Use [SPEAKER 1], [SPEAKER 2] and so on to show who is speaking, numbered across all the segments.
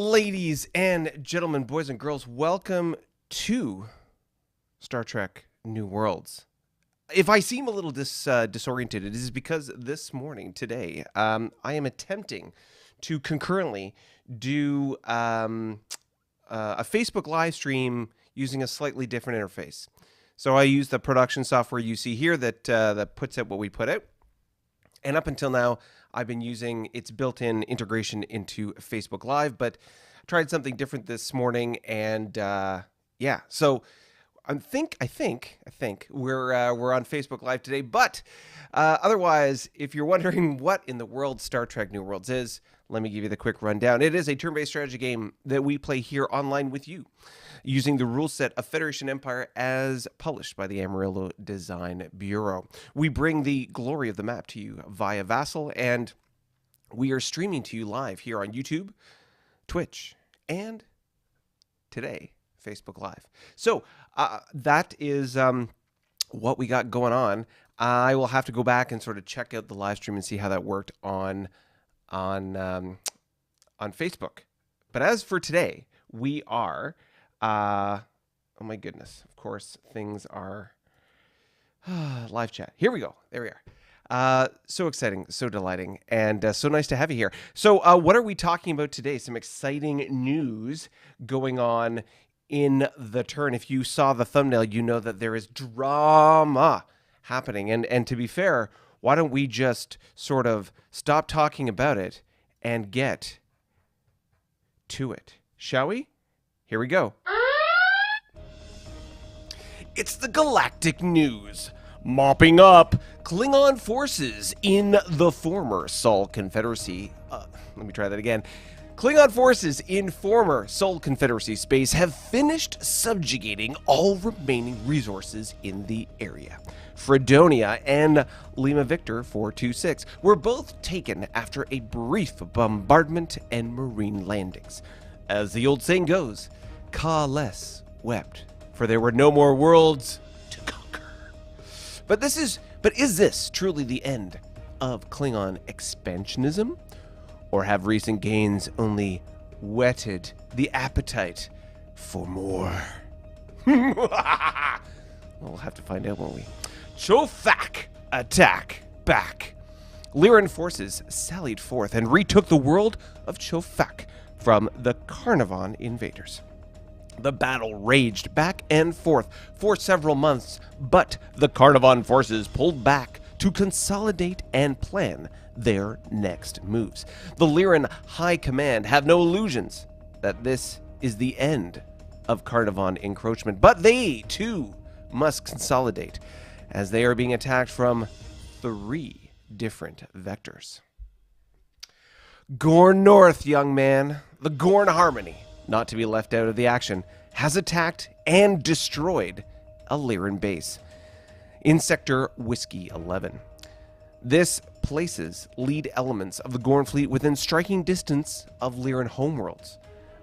[SPEAKER 1] Ladies and gentlemen, boys and girls, welcome to Star Trek New Worlds. If I seem a little disoriented, it is because this morning, today, I am attempting to concurrently do a Facebook live stream using a slightly different interface. So I use the production software you see here that puts out what we put out. And up until now, I've been using its built-in integration into Facebook Live, but I tried something different this morning, and yeah. So I think we're on Facebook Live today. But otherwise, if you're wondering what in the world Star Trek New Worlds is, let me give you the quick rundown. It is a turn-based strategy game that we play here online with you, using the rule set of Federation Empire as published by the Amarillo Design Bureau. We bring the glory of the map to you via Vassal, and we are streaming to you live here on YouTube, Twitch, and today, Facebook Live. So that is what we got going on. I will have to go back and sort of check out the live stream and see how that worked on Facebook. But as for today, we are... oh my goodness. Of course, things are live chat. Here we go. There we are. So exciting, so delighting, and so nice to have you here. So what are we talking about today? Some exciting news going on in the turn. If you saw the thumbnail, you know that there is drama happening. And to be fair, why don't we just sort of stop talking about it and get to it, shall we? Here we go. It's the galactic news. Mopping up Klingon forces in the former Sol Confederacy. Let me try that again. Klingon forces in former Sol Confederacy space have finished subjugating all remaining resources in the area. Fredonia and Lima Victor 426 were both taken after a brief bombardment and marine landings. As the old saying goes, Ka-less wept, for there were no more worlds to conquer. But is this truly the end of Klingon expansionism? Or have recent gains only whetted the appetite for more? We'll have to find out, won't we? Chofak attack back. Lyran forces sallied forth and retook the world of Chofak from the Carnarvon invaders. The battle raged back and forth for several months, but the Carnarvon forces pulled back to consolidate and plan their next moves. The Lyran High Command have no illusions that this is the end of Carnarvon encroachment, but they, too, must consolidate, as they are being attacked from 3 different vectors. Gorn North, young man. The Gorn Harmony, not to be left out of the action, has attacked and destroyed a Lyran base in Sector Whiskey 11. This places lead elements of the Gorn fleet within striking distance of Lyran homeworlds.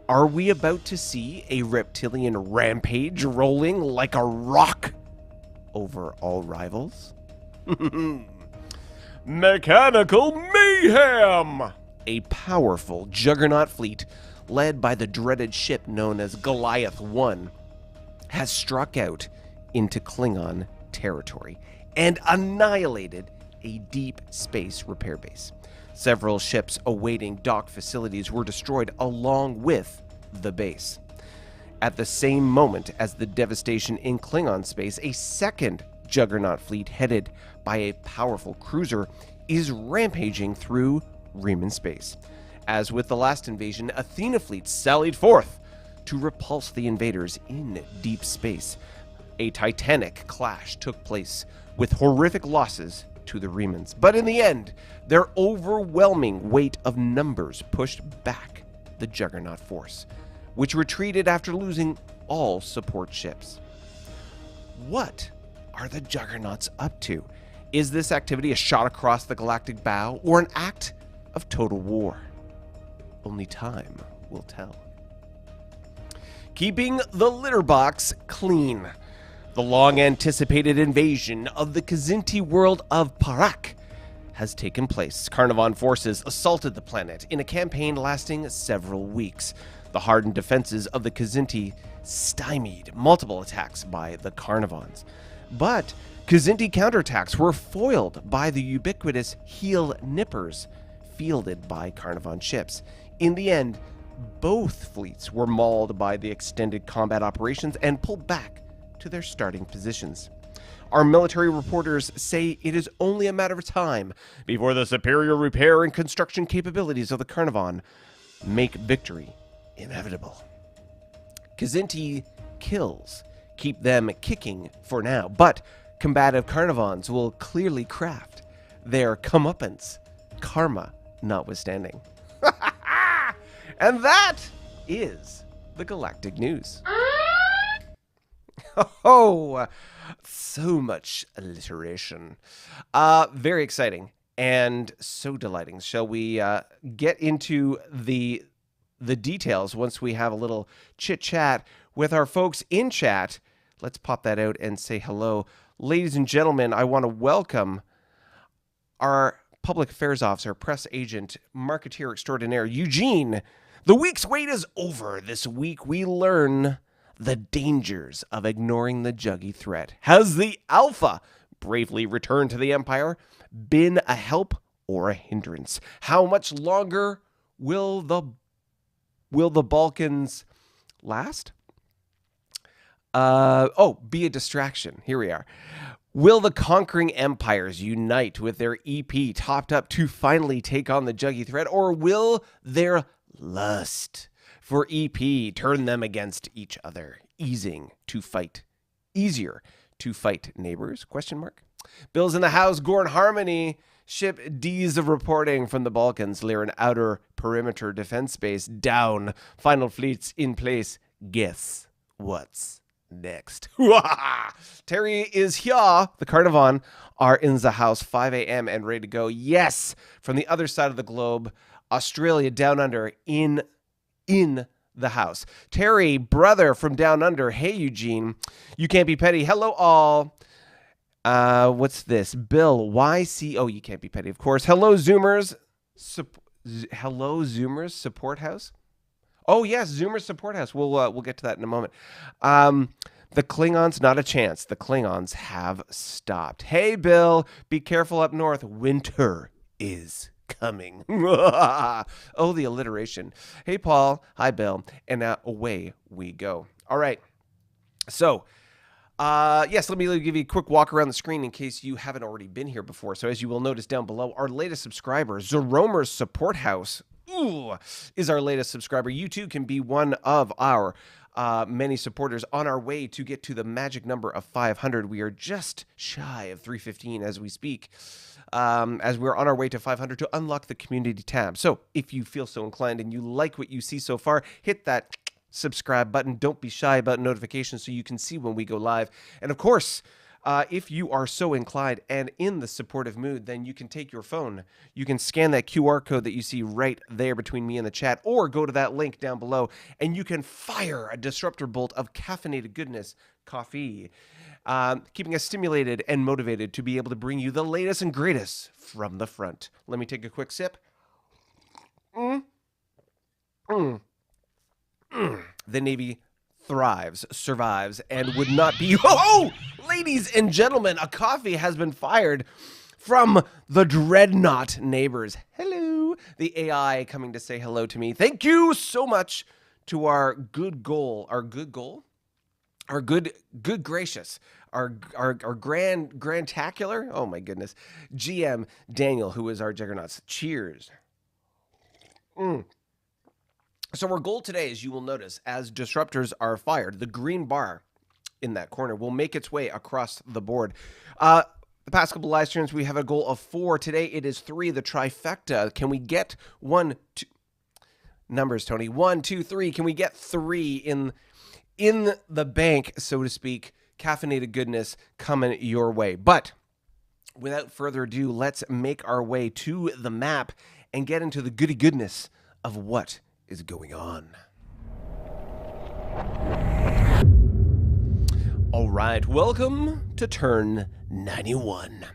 [SPEAKER 1] Are we about to see a reptilian rampage rolling like a rock over all rivals? Mechanical mayhem! A powerful Juggernaut fleet led by the dreaded ship known as Goliath 1 has struck out into Klingon territory and annihilated a deep space repair base. Several ships awaiting dock facilities were destroyed along with the base. At the same moment as the devastation in Klingon space, a second Juggernaut fleet headed by a powerful cruiser is rampaging through Riemann space. As with the last invasion, Athena fleet sallied forth to repulse the invaders in deep space. A titanic clash took place with horrific losses to the Riemanns, but in the end, their overwhelming weight of numbers pushed back the Juggernaut force, which retreated after losing all support ships. What are the Juggernauts up to? Is this activity a shot across the galactic bow or an act of total war? Only time will tell. Keeping the litter box clean. The long-anticipated invasion of the Kzinti world of Parak has taken place. Carnivon forces assaulted the planet in a campaign lasting several weeks. The hardened defenses of the Kzinti stymied multiple attacks by the Carnivons. But Kzinti counterattacks were foiled by the ubiquitous heel nippers fielded by Carnivon ships. In the end, both fleets were mauled by the extended combat operations and pulled back to their starting positions. Our military reporters say it is only a matter of time before the superior repair and construction capabilities of the Carnivon make victory inevitable. Kzinti kills keep them kicking for now, but combative Carnivons will clearly craft their comeuppance, karma notwithstanding. And that is the galactic news. Oh, so much alliteration. Very exciting and so delighting. Shall we get into the details once we have a little chit-chat with our folks in chat? Let's pop that out and say hello. Ladies and gentlemen, I want to welcome our public affairs officer, press agent, marketeer extraordinaire, Eugene. The week's wait is over. This week we learn the dangers of ignoring the Juggy threat. Has the Alpha bravely returned to the Empire been a help or a hindrance? How much longer will the Balkans last? Be a distraction. Here we are. Will the conquering empires unite with their EP topped up to finally take on the Juggy threat, or will their lust for EP turn them against each other, easier to fight neighbors? Question mark. Bill's in the house. Gorn Harmony. Ship D's of reporting from the Balkans. Lyran outer perimeter defense base down. Final fleets in place. Guess what's next? Terry is here. The Carnivon are in the house, 5 a.m. and ready to go. Yes, from the other side of the globe, Australia down under in the house. Terry, brother from down under. Hey, Eugene. You can't be petty. Hello, all. What's this? Bill, YC. Oh, you can't be petty, of course. Hello, Zoomers. Hello, Zoomers support house. Oh, yes, Zoomers support house. We'll get to that in a moment. The Klingons, not a chance. The Klingons have stopped. Hey, Bill, be careful up north. Winter is coming. Oh, the alliteration. Hey, Paul. Hi, Bill. And away we go. All right. So, yes, let me give you a quick walk around the screen in case you haven't already been here before. So as you will notice down below, our latest subscriber, Zeromer's Support House, is our latest subscriber. You too can be one of our many supporters on our way to get to the magic number of 500. We are just shy of 315 as we speak, as we're on our way to 500 to unlock the community tab. So if you feel so inclined and you like what you see so far, hit that subscribe button. Don't be shy about notifications so you can see when we go live. And of course, if you are so inclined and in the supportive mood, then you can take your phone. You can scan that QR code that you see right there between me and the chat, or go to that link down below and you can fire a disruptor bolt of caffeinated goodness, coffee, keeping us stimulated and motivated to be able to bring you the latest and greatest from the front. Let me take a quick sip. The Navy thrives, survives, and would not be... Oh, ladies and gentlemen, a coffee has been fired from the Dreadnought neighbors. Hello. The AI coming to say hello to me. Thank you so much to our good gracious, our grandtacular, oh my goodness, GM Daniel, who is our Juggernauts. Cheers. So our goal today, as you will notice, as disruptors are fired, the green bar in that corner will make its way across the board. The past couple live streams, we have a goal of 4. Today it is 3, the trifecta. Can we get 1, 2... Numbers, Tony. 1, 2, 3. Can we get 3 in the bank, so to speak? Caffeinated goodness coming your way. But without further ado, let's make our way to the map and get into the goody goodness of what is going on. All right, welcome to turn 91.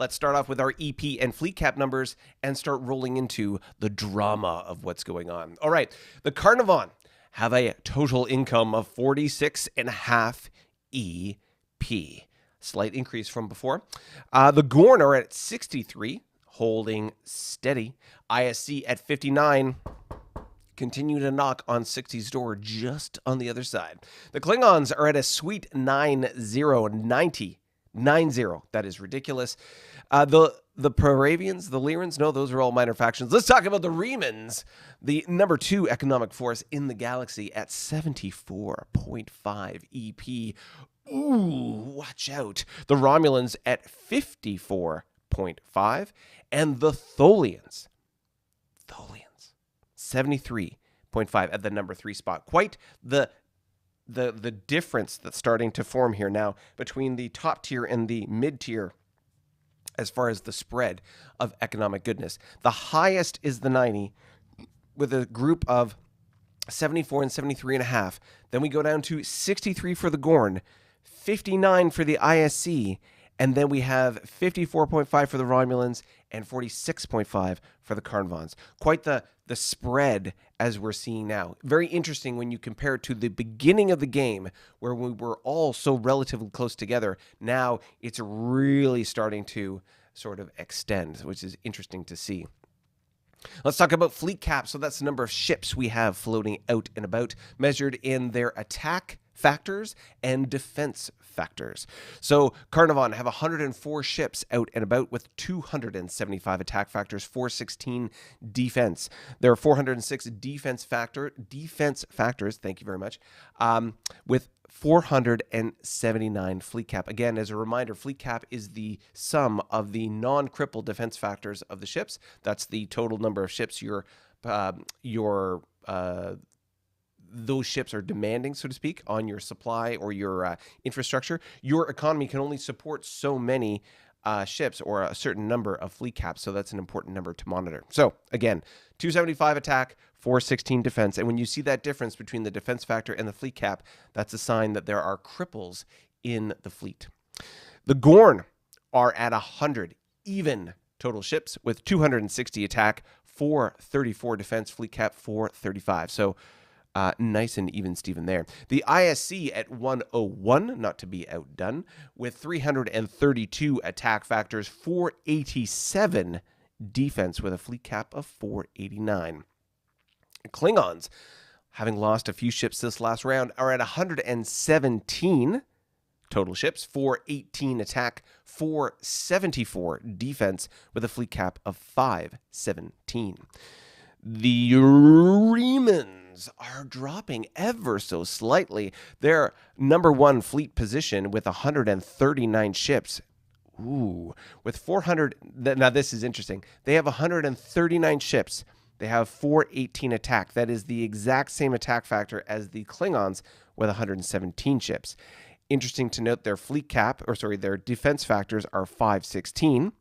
[SPEAKER 1] let's start off with our EP and fleet cap numbers and start rolling into the drama of what's going on. All right, the Carnivon have a total income of 46.5 EP. Slight increase from before. The Gorn are at 63, holding steady. ISC at 59. Continue to knock on 60's door just on the other side. The Klingons are at a sweet 90. That is ridiculous. The Paravians, the Lyrans, no, those are all minor factions. Let's talk about the Remans, the number 2 economic force in the galaxy at 74.5 EP. Ooh, watch out. The Romulans at 54.5, and the Tholians, 73.5 at the number 3 spot. Quite the difference that's starting to form here now between the top tier and the mid tier as far as the spread of economic goodness. The highest is the 90 with a group of 74 and 73.5. Then we go down to 63 for the Gorn, 59 for the ISC, and then we have 54.5 for the Romulans and 46.5 for the Carnivons. Quite the spread as we're seeing now. Very interesting when you compare it to the beginning of the game where we were all so relatively close together. Now it's really starting to sort of extend, which is interesting to see. Let's talk about fleet cap. So that's the number of ships we have floating out and about, measured in their attack factors and defense factors. So Carnivon have 104 ships out and about with 275 attack factors, 416 defense. There are 406 defense factors, thank you very much, with 479 fleet cap. Again, as a reminder, fleet cap is the sum of the non-crippled defense factors of the ships. That's the total number of ships those ships are demanding, so to speak, on your supply or your infrastructure. Your economy can only support so many ships or a certain number of fleet caps, so that's an important number to monitor. So again, 275 attack, 416 defense, and when you see that difference between the defense factor and the fleet cap, that's a sign that there are cripples in the fleet. The Gorn are at 100 even total ships with 260 attack, 434 defense, fleet cap 435. So nice and even Steven there. The ISC at 101, not to be outdone, with 332 attack factors, 487 defense with a fleet cap of 489. Klingons, having lost a few ships this last round, are at 117 total ships, 418 attack, 474 defense with a fleet cap of 517. The Remans are dropping ever so slightly. Their number 1 fleet position with 139 ships. Ooh, with 400. Now this is interesting. They have 139 ships. They have 418 attack. That is the exact same attack factor as the Klingons with 117 ships. Interesting to note their their defense factors are 516.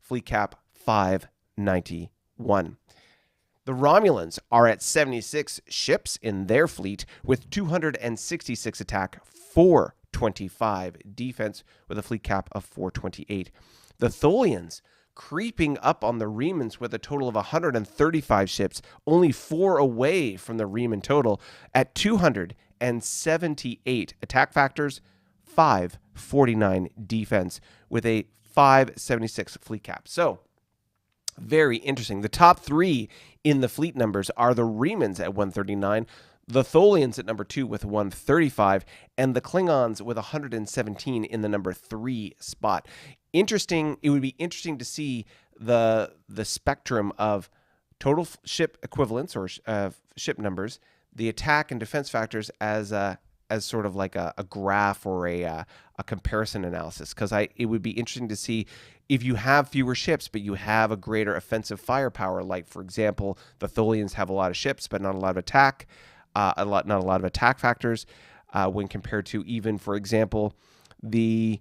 [SPEAKER 1] Fleet cap 591. The Romulans are at 76 ships in their fleet with 266 attack, 425 defense with a fleet cap of 428. The Tholians creeping up on the Remans with a total of 135 ships, only 4 away from the Reman total at 278 attack factors, 549 defense with a 576 fleet cap. So very interesting. The top 3 in the fleet numbers are the Remans at 139, the Tholians at number 2 with 135, and the Klingons with 117 in the number 3 spot. Interesting. It would be interesting to see the spectrum of total ship equivalents or ship numbers, the attack and defense factors as sort of like a graph or a comparison analysis, because it would be interesting to see if you have fewer ships but you have a greater offensive firepower. Like, for example, the Tholians have a lot of ships but not a lot of attack, not a lot of attack factors when compared to even, for example, the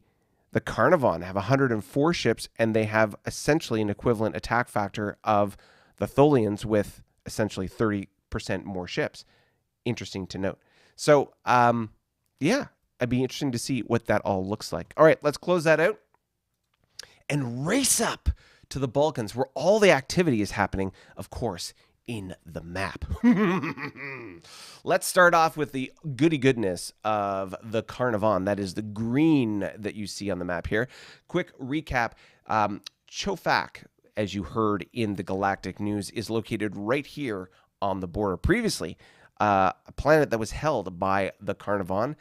[SPEAKER 1] Carnivon have 104 ships and they have essentially an equivalent attack factor of the Tholians with essentially 30% more ships. Interesting to note. So, yeah, it'd be interesting to see what that all looks like. All right, let's close that out and race up to the Balkans, where all the activity is happening, of course, in the map. Let's start off with the goody goodness of the Carnarvon. That is the green that you see on the map here. Quick recap. Chofak, as you heard in the galactic news, is located right here on the border. Previously, a planet that was held by the Carnarvon.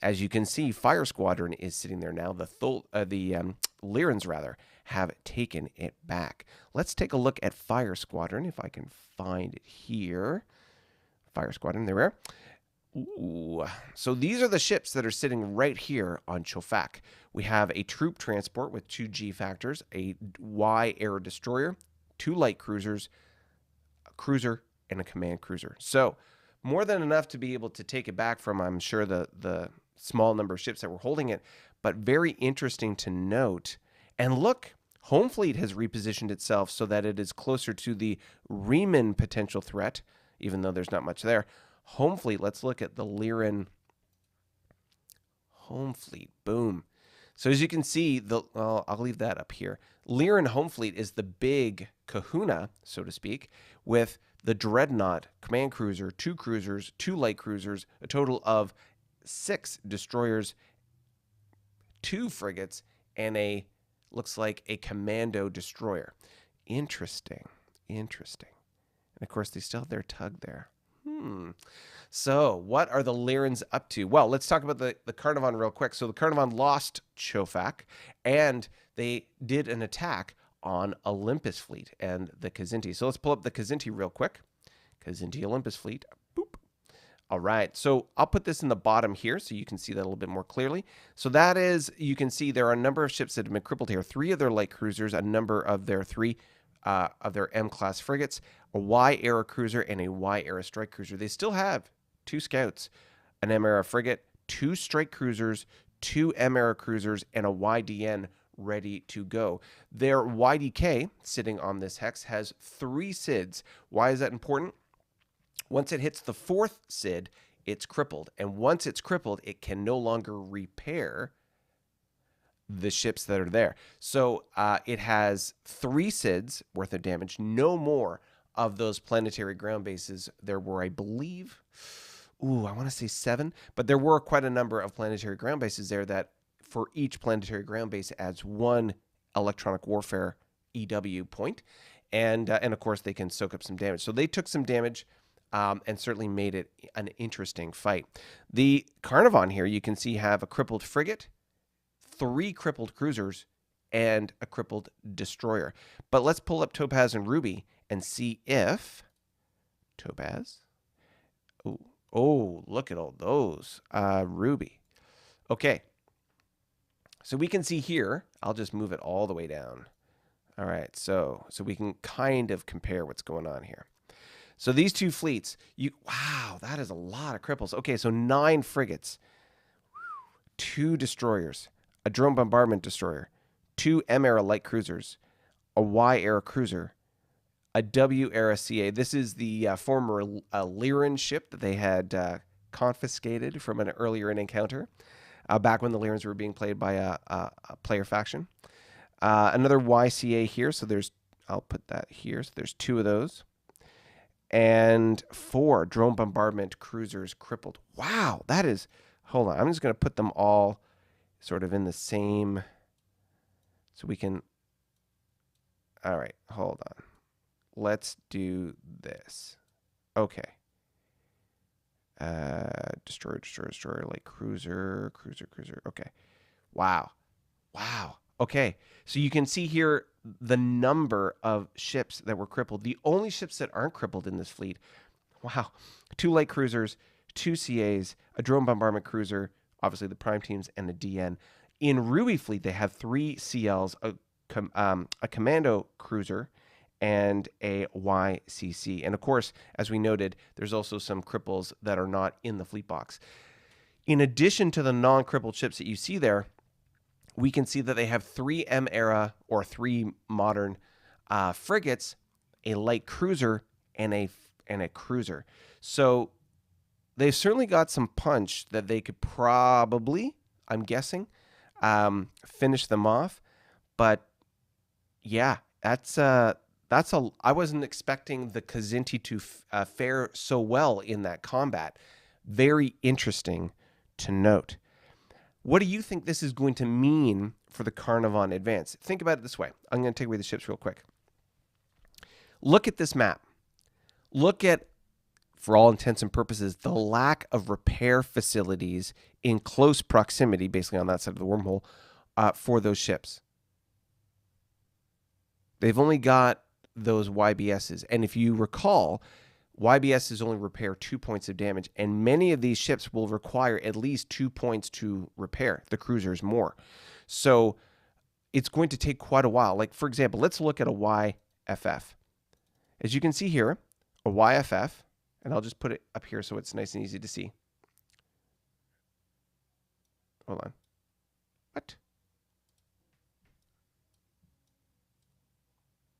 [SPEAKER 1] As you can see, Fire Squadron is sitting there now. The Lyrans, rather, have taken it back. Let's take a look at Fire Squadron, if I can find it here. Fire Squadron, there we are. Ooh. So these are the ships that are sitting right here on Chofak. We have a troop transport with 2 G factors, a Y air destroyer, 2 light cruisers, a cruiser, and a command cruiser. So more than enough to be able to take it back from, I'm sure, the small number of ships that were holding it, but very interesting to note. And look, Home Fleet has repositioned itself so that it is closer to the Riemann potential threat, even though there's not much there. Home Fleet, let's look at the Lyran Home Fleet. Boom. So as you can see, I'll leave that up here. Lyran Home Fleet is the big kahuna, so to speak, with the Dreadnought command cruiser, 2 cruisers, 2 light cruisers, a total of 6 destroyers, 2 frigates, and looks like a commando destroyer. Interesting. Interesting. And of course, they still have their tug there. So what are the Lyrans up to? Well, let's talk about the Carnarvon real quick. So the Carnarvon lost Chofak, and they did an attack on Olympus Fleet and the Kzinti. So let's pull up the Kzinti real quick. Kzinti Olympus Fleet. Boop. All right. So I'll put this in the bottom here so you can see that a little bit more clearly. So that is, you can see there are a number of ships that have been crippled here. 3 of their light cruisers, a number of their of their M-class frigates, a Y-era cruiser, and a Y-era strike cruiser. They still have 2 scouts, an M-era frigate, 2 strike cruisers, 2 M-era cruisers, and a YDN ready to go. Their YDK, sitting on this hex, has 3 SIDs. Why is that important? Once it hits the 4th SID, it's crippled. And once it's crippled, it can no longer repair the ships that are there. So it has 3 SIDs worth of damage, no more of those planetary ground bases. There were, I believe, I want to say 7, but there were quite a number of planetary ground bases there that for each planetary ground base adds 1 electronic warfare EW point. And of course, they can soak up some damage. So they took some damage and certainly made it an interesting fight. The Carnarvon here, you can see, have a crippled frigate, 3 crippled cruisers, and a crippled destroyer. But let's pull up Topaz and Ruby and see if Topaz. Oh, look at all those. Ruby. Okay. So we can see here, I'll just move it all the way down. All right, so we can kind of compare what's going on here. So these 2 fleets, wow, that is a lot of cripples. Okay, so 9 frigates, 2 destroyers, a drone bombardment destroyer, 2 M-era light cruisers, a Y-era cruiser, a W-era CA. This is the former Lyran ship that they had confiscated from an earlier encounter back when the Lyrans were being played by a player faction. Another YCA here, so I'll put that here. So there's 2 of those. And 4 drone bombardment cruisers crippled. Wow, that is, hold on. I'm just going to put them all sort of in the same, so we can, all right, hold on. Let's do this. Okay. Destroyer, like cruiser. Okay. Wow. Okay. So you can see here the number of ships that were crippled. The only ships that aren't crippled in this fleet, wow, 2 light cruisers, 2 CAs, a drone bombardment cruiser, obviously the prime teams, and the DN. In Ruby fleet, they have 3 CLs, a commando cruiser, and a YCC. And of course, as we noted, there's also some cripples that are not in the fleet box. In addition to the non-crippled ships that you see there, we can see that they have 3 M-era or 3 modern frigates, a light cruiser, and a cruiser. So they've certainly got some punch that they could probably, I'm guessing, finish them off. But yeah, that's a I wasn't expecting the Kzinti to fare so well in that combat. Very interesting to note. What do you think this is going to mean for the Carnarvon advance? Think about it this way. I'm going to take away the ships real quick. Look at this map. Look at, for all intents and purposes, the lack of repair facilities in close proximity, basically on that side of the wormhole, for those ships. They've only got those YBSs. And if you recall, YBSs only repair 2 points of damage, and many of these ships will require at least 2 points to repair, the cruisers more. So it's going to take quite a while. Like, for example, let's look at a YFF. As you can see here, a YFF, and I'll just put it up here so it's nice and easy to see. Hold on. What?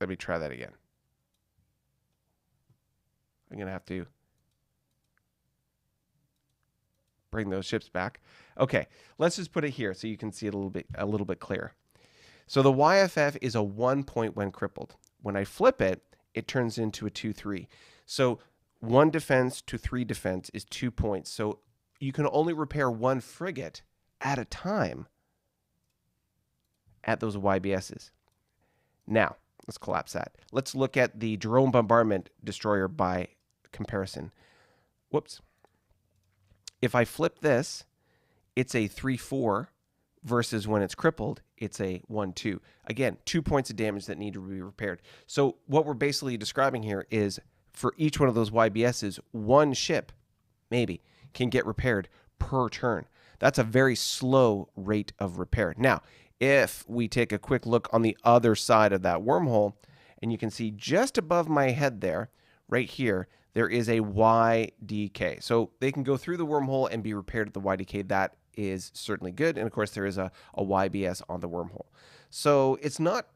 [SPEAKER 1] Let me try that again. I'm going to have to bring those ships back. Okay, let's just put it here so you can see it a little bit clearer. So the YFF is a 1 point when crippled. When I flip it, it turns into a 2-3. So 1 defense to 3 defense is 2 points. So you can only repair 1 frigate at a time at those YBSs. Now, let's collapse that. Let's look at the drone bombardment destroyer by comparison. Whoops. If I flip this, it's a 3-4 versus when it's crippled, it's a 1-2. Again, 2 points of damage that need to be repaired. So what we're basically describing here is for each one of those YBSs, 1 ship, maybe, can get repaired per turn. That's a very slow rate of repair. Now, if we take a quick look on the other side of that wormhole, and you can see just above my head there, right here, there is a YDK. So they can go through the wormhole and be repaired at the YDK. That is certainly good. And of course, there is a YBS on the wormhole. So it's not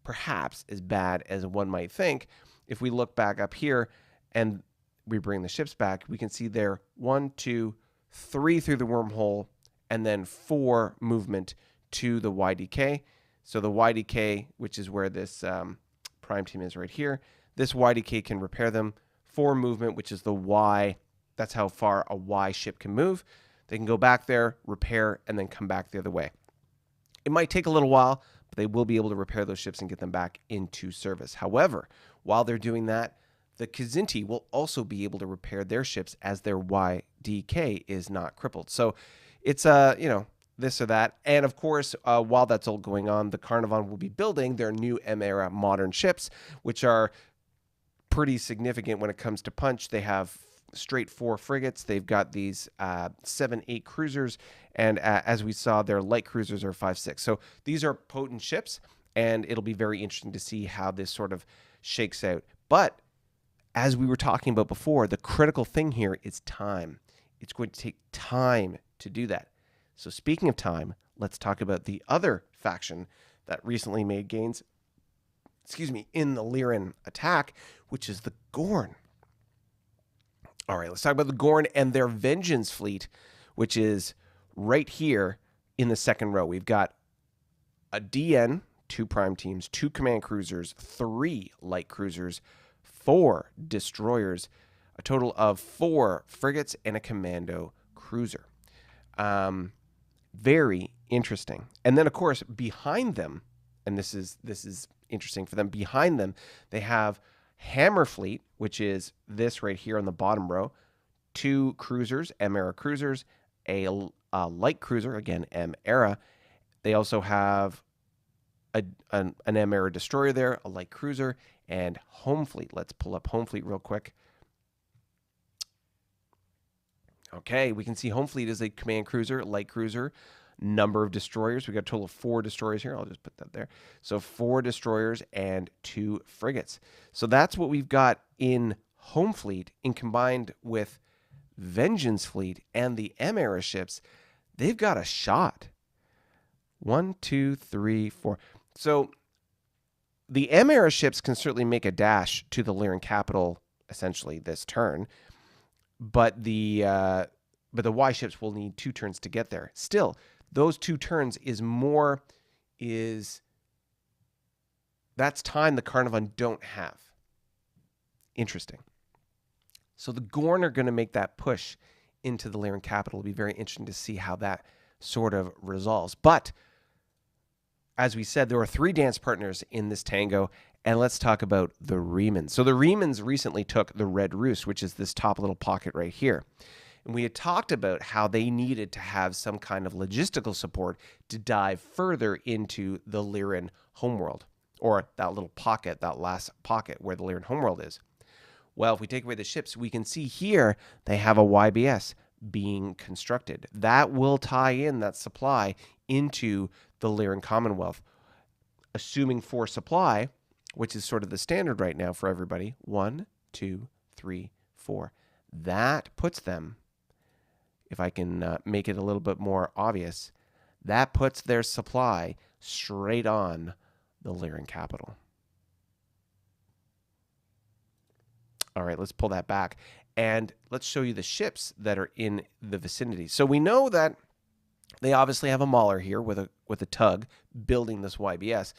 [SPEAKER 1] perhaps as bad as one might think. If we look back up here and we bring the ships back, we can see there 1, 2, 3 through the wormhole, and then 4 movement to the YDK. So the YDK, which is where this prime team is right here, this YDK can repair them. 4 movement, which is the Y. That's how far a Y ship can move. They can go back there, repair, and then come back the other way. It might take a little while, but they will be able to repair those ships and get them back into service. However, while they're doing that, the Kzinti will also be able to repair their ships as their YDK is not crippled. So it's this or that. And of course, while that's all going on, the Carnarvon will be building their new M-era modern ships, which are pretty significant when it comes to punch. They have straight 4 frigates. They've got these 7-8 cruisers. And as we saw, their light cruisers are 5-6. So these are potent ships, and it'll be very interesting to see how this sort of shakes out. But as we were talking about before, the critical thing here is time. It's going to take time to do that. So speaking of time, let's talk about the other faction that recently made gains, in the Lyran attack, which is the Gorn. All right, let's talk about the Gorn and their Vengeance fleet, which is right here in the second row. We've got a DN, 2 prime teams, 2 command cruisers, 3 light cruisers, 4 destroyers, a total of 4 frigates, and a commando cruiser. Very interesting. And then, of course, behind them, and this is interesting for them, behind them, they have Hammer Fleet, which is this right here on the bottom row, 2 cruisers, M-era cruisers, a light cruiser, again, M-era. They also have an M-era destroyer there, a light cruiser, and Home Fleet. Let's pull up Home Fleet real quick. Okay, we can see Home Fleet is a command cruiser, light cruiser, number of destroyers. We got a total of 4 destroyers here. I'll just put that there. So 4 destroyers and 2 frigates. So that's what we've got in Home Fleet, in combined with Vengeance Fleet and the M-era ships. They've got a shot. 1, 2, 3, 4. So the M-era ships can certainly make a dash to the Lyran capital, essentially, this turn. But the Y ships will need 2 turns to get there. Still, those 2 turns is That's time the Carnarvon don't have. Interesting. So the Gorn are going to make that push into the Lyran capital. It'll be very interesting to see how that sort of resolves. But as we said, there are 3 dance partners in this tango, and let's talk about the Remans. So the Remans recently took the Red Roost, which is this top little pocket right here. And we had talked about how they needed to have some kind of logistical support to dive further into the Lyran homeworld, or that little pocket, that last pocket where the Lyran homeworld is. Well, if we take away the ships, we can see here they have a YBS being constructed. That will tie in that supply into the Lyran Commonwealth, assuming 4 supply, which is sort of the standard right now for everybody. 1, 2, 3, 4. That puts them, if I can make it a little bit more obvious, that puts their supply straight on the Lyran capital. All right, let's pull that back. And let's show you the ships that are in the vicinity. So we know that they obviously have a Mauler here with a tug building this YBS,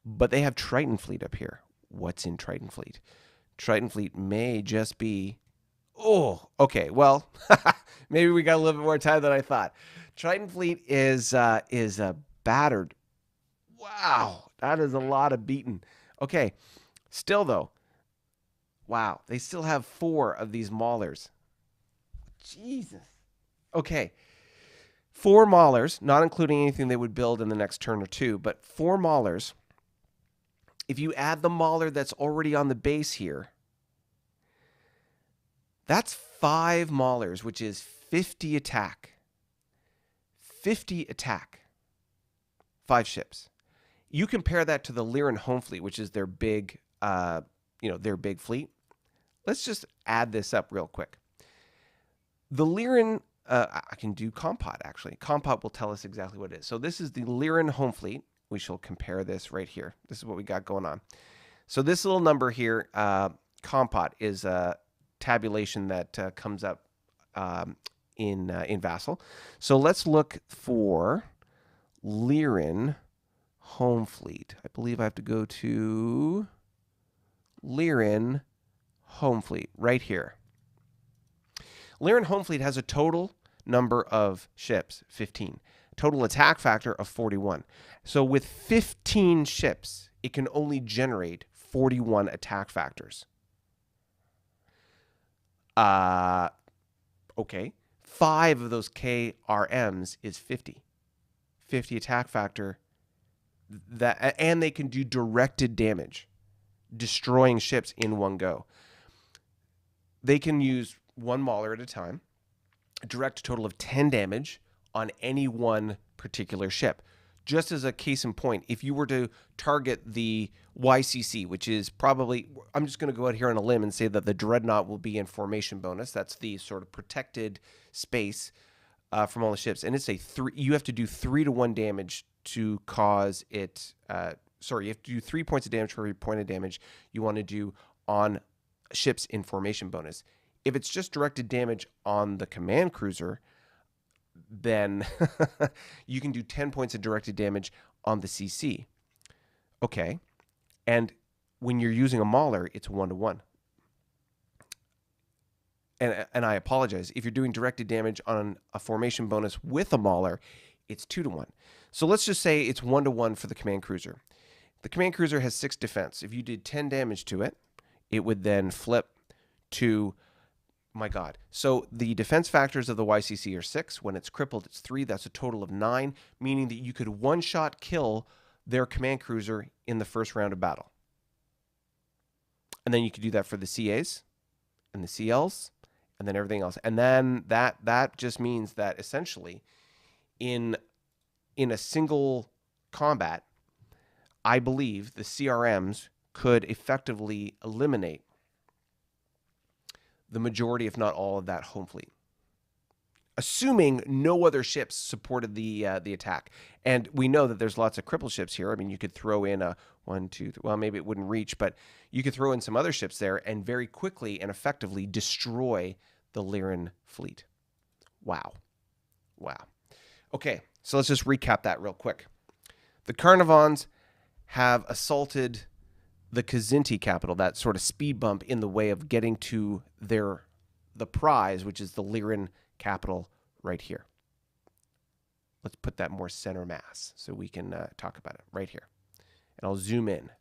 [SPEAKER 1] but they have Triton Fleet up here. What's in Triton Fleet? Triton Fleet may just be... Oh, okay. Well, maybe we got a little bit more time than I thought. Triton Fleet is a battered. Wow, that is a lot of beaten. Okay, still though, wow, they still have 4 of these Maulers. Jesus. Okay, 4 Maulers, not including anything they would build in the next turn or 2, but 4 Maulers. If you add the Mauler that's already on the base here, that's 5 Maulers, which is 50 attack. 50 attack. 5 ships. You compare that to the Lyran home fleet, which is their big, their big fleet. Let's just add this up real quick. The Lyran, I can do Compot actually. Compot will tell us exactly what it is. So this is the Lyran home fleet. We shall compare this right here. This is what we got going on. So this little number here, Compot, is a tabulation that comes up in Vassal. So let's look for Lyran home fleet. I believe I have to go to Lyran home fleet right here. Lyran home fleet has a total number of ships, 15. Total attack factor of 41. So with 15 ships, it can only generate 41 attack factors. Okay. 5 of those KRMs is 50. 50 attack factor. And they can do directed damage, destroying ships in one go. They can use 1 Mauler at a time, direct a total of 10 damage on any one particular ship. Just as a case in point, if you were to target the YCC, which is probably, I'm just going to go out here on a limb and say that the Dreadnought will be in formation bonus. That's the sort of protected space from all the ships. And it's a 3, you have to do 3 to 1 damage to cause it, you have to do 3 points of damage for every point of damage you want to do on ships in formation bonus. If it's just directed damage on the command cruiser, then you can do 10 points of directed damage on the CC. Okay. And when you're using a Mauler, it's 1 to 1. And I apologize. If you're doing directed damage on a formation bonus with a Mauler, it's 2 to 1. So let's just say it's 1 to 1 for the command cruiser. The command cruiser has 6 defense. If you did 10 damage to it, it would then flip to, my God. So the defense factors of the YCC are 6. When it's crippled, it's 3. That's a total of 9, meaning that you could one-shot kill their command cruiser in the first round of battle. And then you could do that for the CAs and the CLs and then everything else. And then that just means that essentially in a single combat, I believe the CRMs could effectively eliminate the majority, if not all, of that home fleet, assuming no other ships supported the attack. And we know that there's lots of cripple ships here. I mean, you could throw in a 1, 2, 3, well, maybe it wouldn't reach, but you could throw in some other ships there and very quickly and effectively destroy the Lyran fleet. Wow. Wow. Okay, so let's just recap that real quick. The Carnarvons have assaulted the Kzinti capital, that sort of speed bump in the way of getting to the prize, which is the Lyran capital right here. Let's put that more center mass so we can talk about it right here. And I'll zoom in.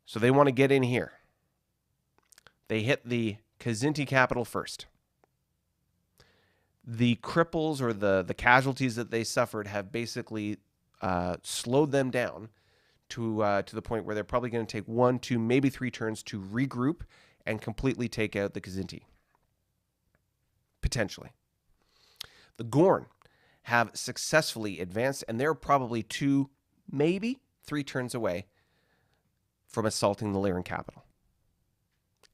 [SPEAKER 1] So they want to get in here. They hit the Kzinti capital first. The cripples or the casualties that they suffered have basically slowed them down to the point where they're probably going to take 1, 2, maybe 3 turns to regroup and completely take out the Kzinti. Potentially. The Gorn have successfully advanced, and they're probably 2, maybe 3 turns away from assaulting the Lyran capital.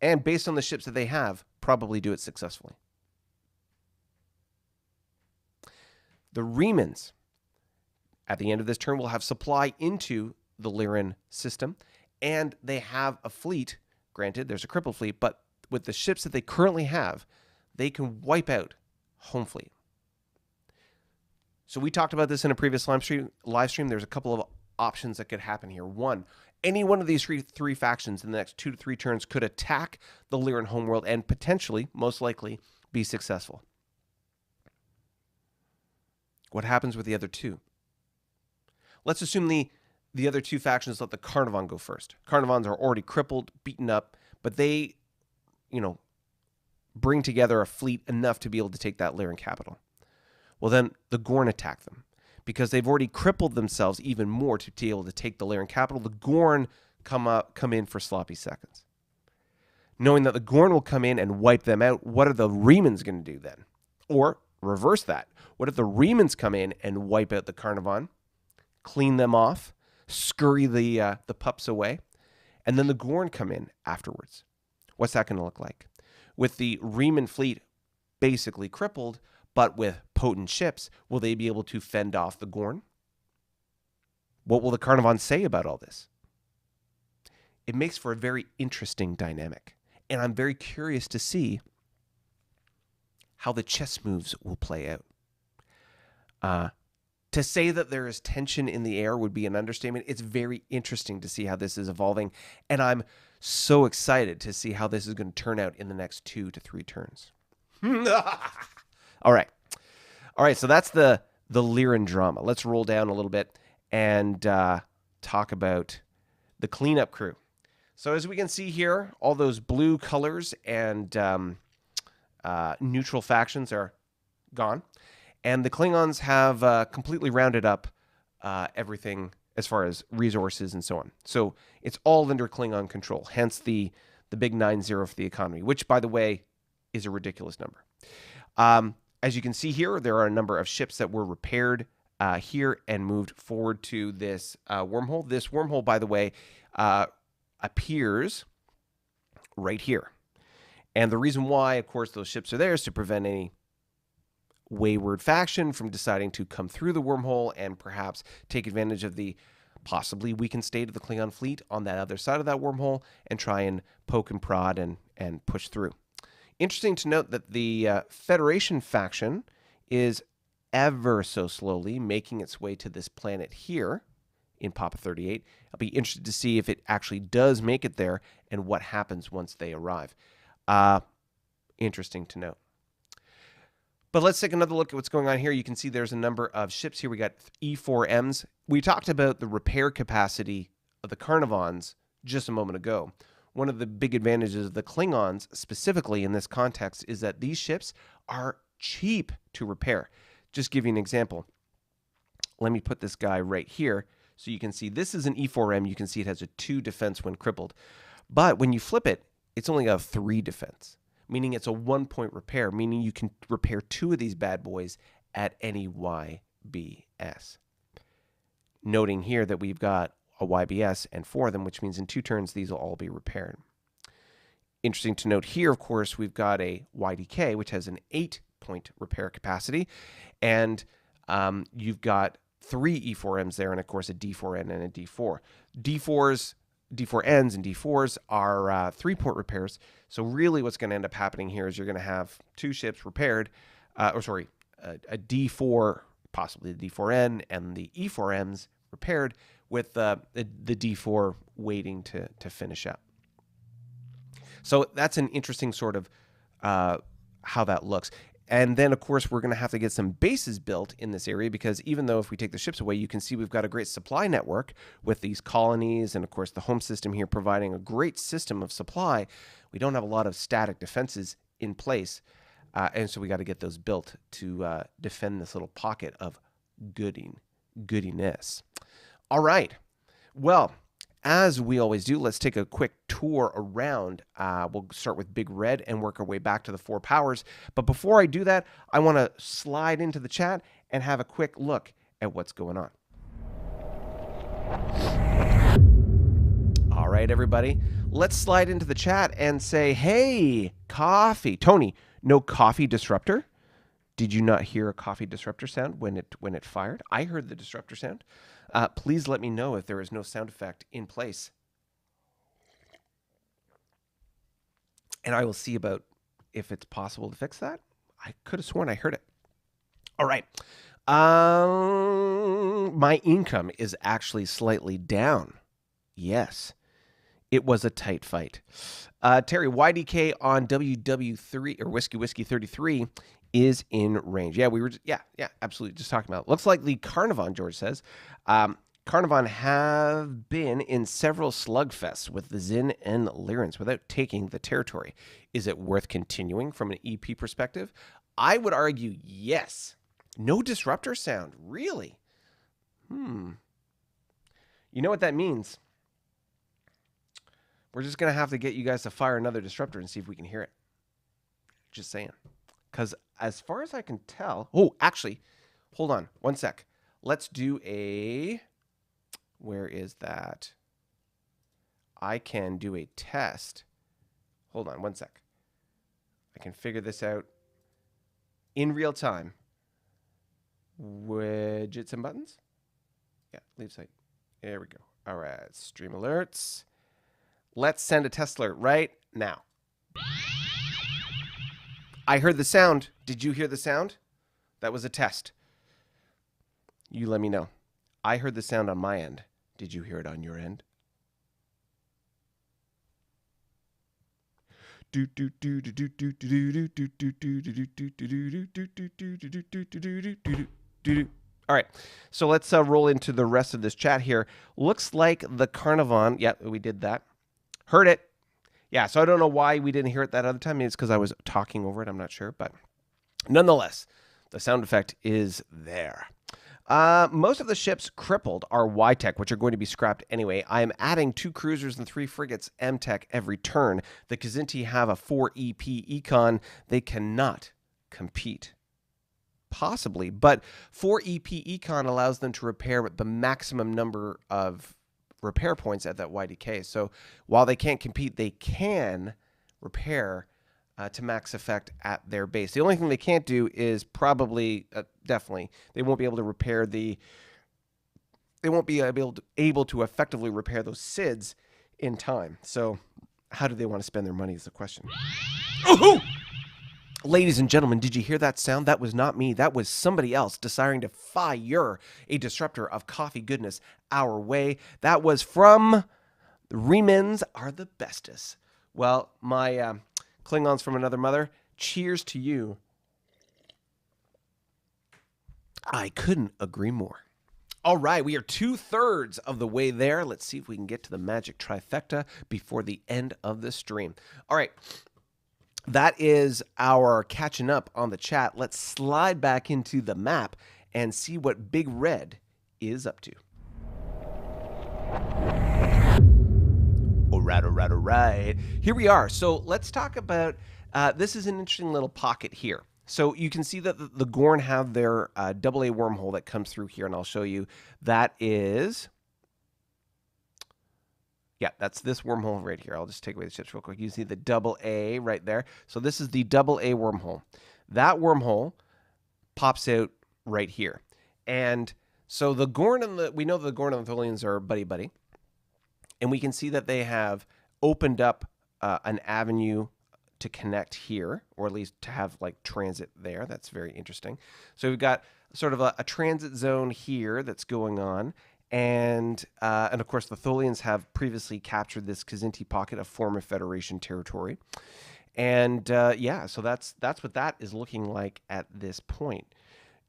[SPEAKER 1] And based on the ships that they have, probably do it successfully. The Remans, at the end of this turn, will have supply into the Lyran system, and they have a fleet. Granted, there's a crippled fleet, but with the ships that they currently have, they can wipe out home fleet. So we talked about this in a previous live stream. There's a couple of options that could happen here. One, any one of these three factions in the next 2 to 3 turns could attack the Lyran homeworld and potentially, most likely, be successful. What happens with the other 2? Let's assume the other 2 factions let the Carnarvon go first. Carnarvons are already crippled, beaten up, but they, bring together a fleet enough to be able to take that Lyran capital. Well, then the Gorn attack them because they've already crippled themselves even more to be able to take the Lyran capital. The Gorn come in for sloppy seconds. Knowing that the Gorn will come in and wipe them out, what are the Remans going to do then? Or reverse that. What if the Remans come in and wipe out the Carnarvon, clean them off, scurry the pups away, and then the Gorn come in afterwards? What's that going to look like? With the Reman fleet basically crippled, but with potent ships, will they be able to fend off the Gorn? What will the Carnarvon say about all this? It makes for a very interesting dynamic, and I'm very curious to see how the chess moves will play out. To say that there is tension in the air would be an understatement. It's very interesting to see how this is evolving, and I'm so excited to see how this is going to turn out in the next 2 to 3 turns. All right, so that's the Lyran drama. Let's roll down a little bit and talk about the cleanup crew. So as we can see here, all those blue colors and neutral factions are gone. And the Klingons have completely rounded up everything as far as resources and so on. So it's all under Klingon control, hence the big 9-0 for the economy, which, by the way, is a ridiculous number. As you can see here, there are a number of ships that were repaired here and moved forward to this wormhole. This wormhole, by the way, appears right here. And the reason why, of course, those ships are there is to prevent any wayward faction from deciding to come through the wormhole and perhaps take advantage of the possibly weakened state of the Klingon fleet on that other side of that wormhole and try and poke and prod and push through. Interesting to note that the Federation faction is ever so slowly making its way to this planet here in Papa 38. I'll be interested to see if it actually does make it there and what happens once they arrive. Interesting to note. But let's take another look at what's going on here. You can see there's a number of ships here. We got E4Ms. We talked about the repair capacity of the Carnarvons just a moment ago. One of the big advantages of the Klingons, specifically in this context, is that these ships are cheap to repair. Just give you an example. Let me put this guy right here so you can see this is an E4M. You can see it has a 2 defense when crippled. But when you flip it, it's only got a 3 defense, meaning it's a 1-point repair, meaning you can repair 2 of these bad boys at any YBS. Noting here that we've got a YBS and 4 of them, which means in 2 turns, these will all be repaired. Interesting to note here, of course, we've got a YDK, which has an 8-point repair capacity, and you've got 3 E4Ms there, and of course a D4N and a D4. D4Ns and D4s are 3-point repairs. So really what's going to end up happening here is you're going to have 2 ships repaired, a D4, possibly the D4N, and the E4Ms repaired, with the D4 waiting to finish up. So that's an interesting sort of how that looks. And then, of course, we're going to have to get some bases built in this area, because even though if we take the ships away, you can see we've got a great supply network with these colonies and, of course, the home system here providing a great system of supply. We don't have a lot of static defenses in place, and so we got to get those built to defend this little pocket of goodiness. All right. Well, as we always do, let's take a quick tour around. We'll start with Big Red and work our way back to the 4 powers. But before I do that, I want to slide into the chat and have a quick look at what's going on. All right, everybody. Let's slide into the chat and say, hey, coffee. Tony, no coffee disruptor? Did you not hear a coffee disruptor sound when it fired? I heard the disruptor sound. Please let me know if there is no sound effect in place, and I will see about if it's possible to fix that. I could have sworn I heard it. All right. My income is actually slightly down. Yes. It was a tight fight. Terry, YDK on WW3 or Whiskey 33 is in range. Yeah, we were, yeah, absolutely just talking about it. Looks like the Carnivon, George says. Carnivon have been in several slugfests with the Zin and Lyrans without taking the territory. Is it worth continuing from an EP perspective? I would argue yes. No disruptor sound, really? You know what that means? We're just going to have to get you guys to fire another disruptor and see if we can hear it. Just saying. Because as far as I can tell... Oh, actually, hold on one sec. Let's do a... Where is that? I can do a test. Hold on one sec. I can figure this out in real time. Widgets and buttons? Yeah, leave site. There we go. All right, stream alerts. Let's send a test alert right now. I heard the sound. Did you hear the sound? That was a test. You let me know. I heard the sound on my end. Did you hear it on your end? All right, so let's roll into the rest of this chat here. Looks like the Carnivon, yeah, we did that. Heard it. Yeah, so I don't know why we didn't hear it that other time. Maybe it's because I was talking over it. I'm not sure, but nonetheless, the sound effect is there. Most of the ships crippled are Y-Tech, which are going to be scrapped anyway. I am adding 2 cruisers and 3 frigates M-Tech every turn. The Kzinti have a 4 EP econ. They cannot compete. Possibly, but 4 EP econ allows them to repair the maximum number of repair points at that YDK. So while they can't compete, they can repair to max effect at their base. The only thing they can't do is probably, definitely, they won't be able to repair they won't be able to effectively repair those SIDS in time. So how do they want to spend their money is the question. Ooh! Ladies and gentlemen, did you hear that sound? That was not me. That was somebody else desiring to fire a disruptor of coffee goodness our way. That was from the Remens are the bestest. Well, my Klingons from another mother, cheers to you. I couldn't agree more. All right, we are 2/3 of the way there. Let's see if we can get to the magic trifecta before the end of the stream. All right. That is our catching up on the chat. Let's slide back into the map and see what Big Red is up to. All right. Here we are. So let's talk about, this is an interesting little pocket here. So you can see that the Gorn have their AA wormhole that comes through here, and I'll show you. That is... Yeah, that's this wormhole right here. I'll just take away the ships real quick. You see the AA right there. So this is the AA wormhole. That wormhole pops out right here. And so the Gorn and we know the Gorn and the Tholians are buddy-buddy. And we can see that they have opened up an avenue to connect here, or at least to have like transit there. That's very interesting. So we've got sort of a transit zone here that's going on. And of course, the Tholians have previously captured this Kzinti pocket of former Federation territory. And yeah, so that's what that is looking like at this point.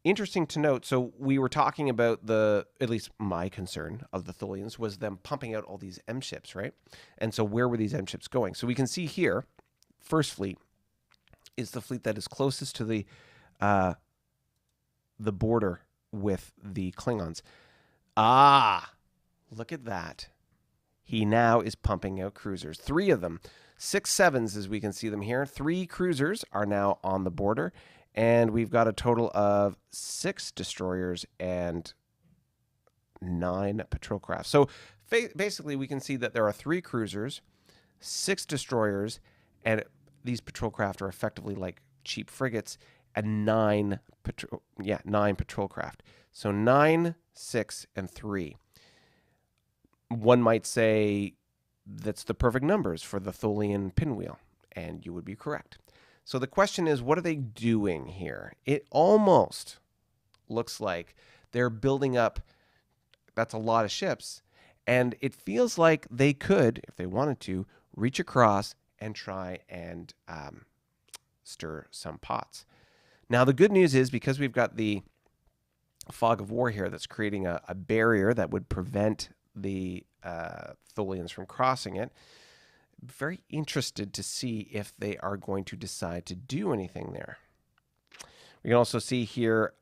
[SPEAKER 1] Interesting to note. So we were talking about at least my concern of the Tholians was them pumping out all these M ships, right? And so where were these M ships going? So we can see here, First Fleet is the fleet that is closest to the border with the Klingons. Ah, look at that. He now is pumping out cruisers. 3 of them. 6 sevens, as we can see them here. 3 cruisers are now on the border. And we've got a total of 6 destroyers and 9 patrol craft. So basically, we can see that there are 3 cruisers, 6 destroyers, and these patrol craft are effectively like cheap frigates, and 9 patrol craft. So 9, 6, and 3. One might say that's the perfect numbers for the Tholian pinwheel, and you would be correct. So the question is, what are they doing here? It almost looks like they're building up, that's a lot of ships, and it feels like they could, if they wanted to, reach across and try and stir some pots. Now, the good news is, because we've got the fog of war here that's creating a barrier that would prevent the Tholians from crossing it, very interested to see if they are going to decide to do anything there. We can also see here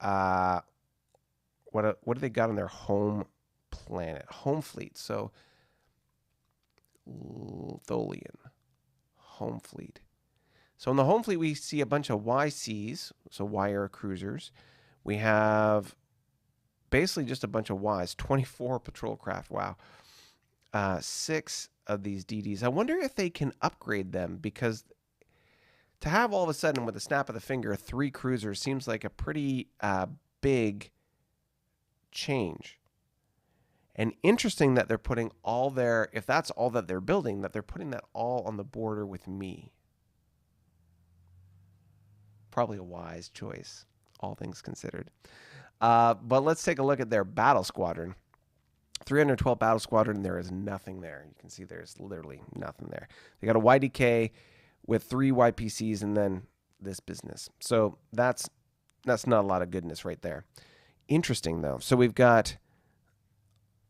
[SPEAKER 1] what do they got on their home planet, home fleet. So Tholian home fleet. So in the home fleet, we see a bunch of YCs, so Y-era cruisers. We have basically just a bunch of Ys, 24 patrol craft. Wow. 6 of these DDs. I wonder if they can upgrade them, because to have all of a sudden, with a snap of the finger, 3 cruisers seems like a pretty big change. And interesting that they're putting all their, if that's all that they're building, that they're putting that all on the border with me. Probably a wise choice, all things considered. But let's take a look at their battle squadron. 312 battle squadron, there is nothing there. You can see there's literally nothing there. They got a YDK with 3 YPCs and then this business. So that's not a lot of goodness right there. Interesting, though. So we've got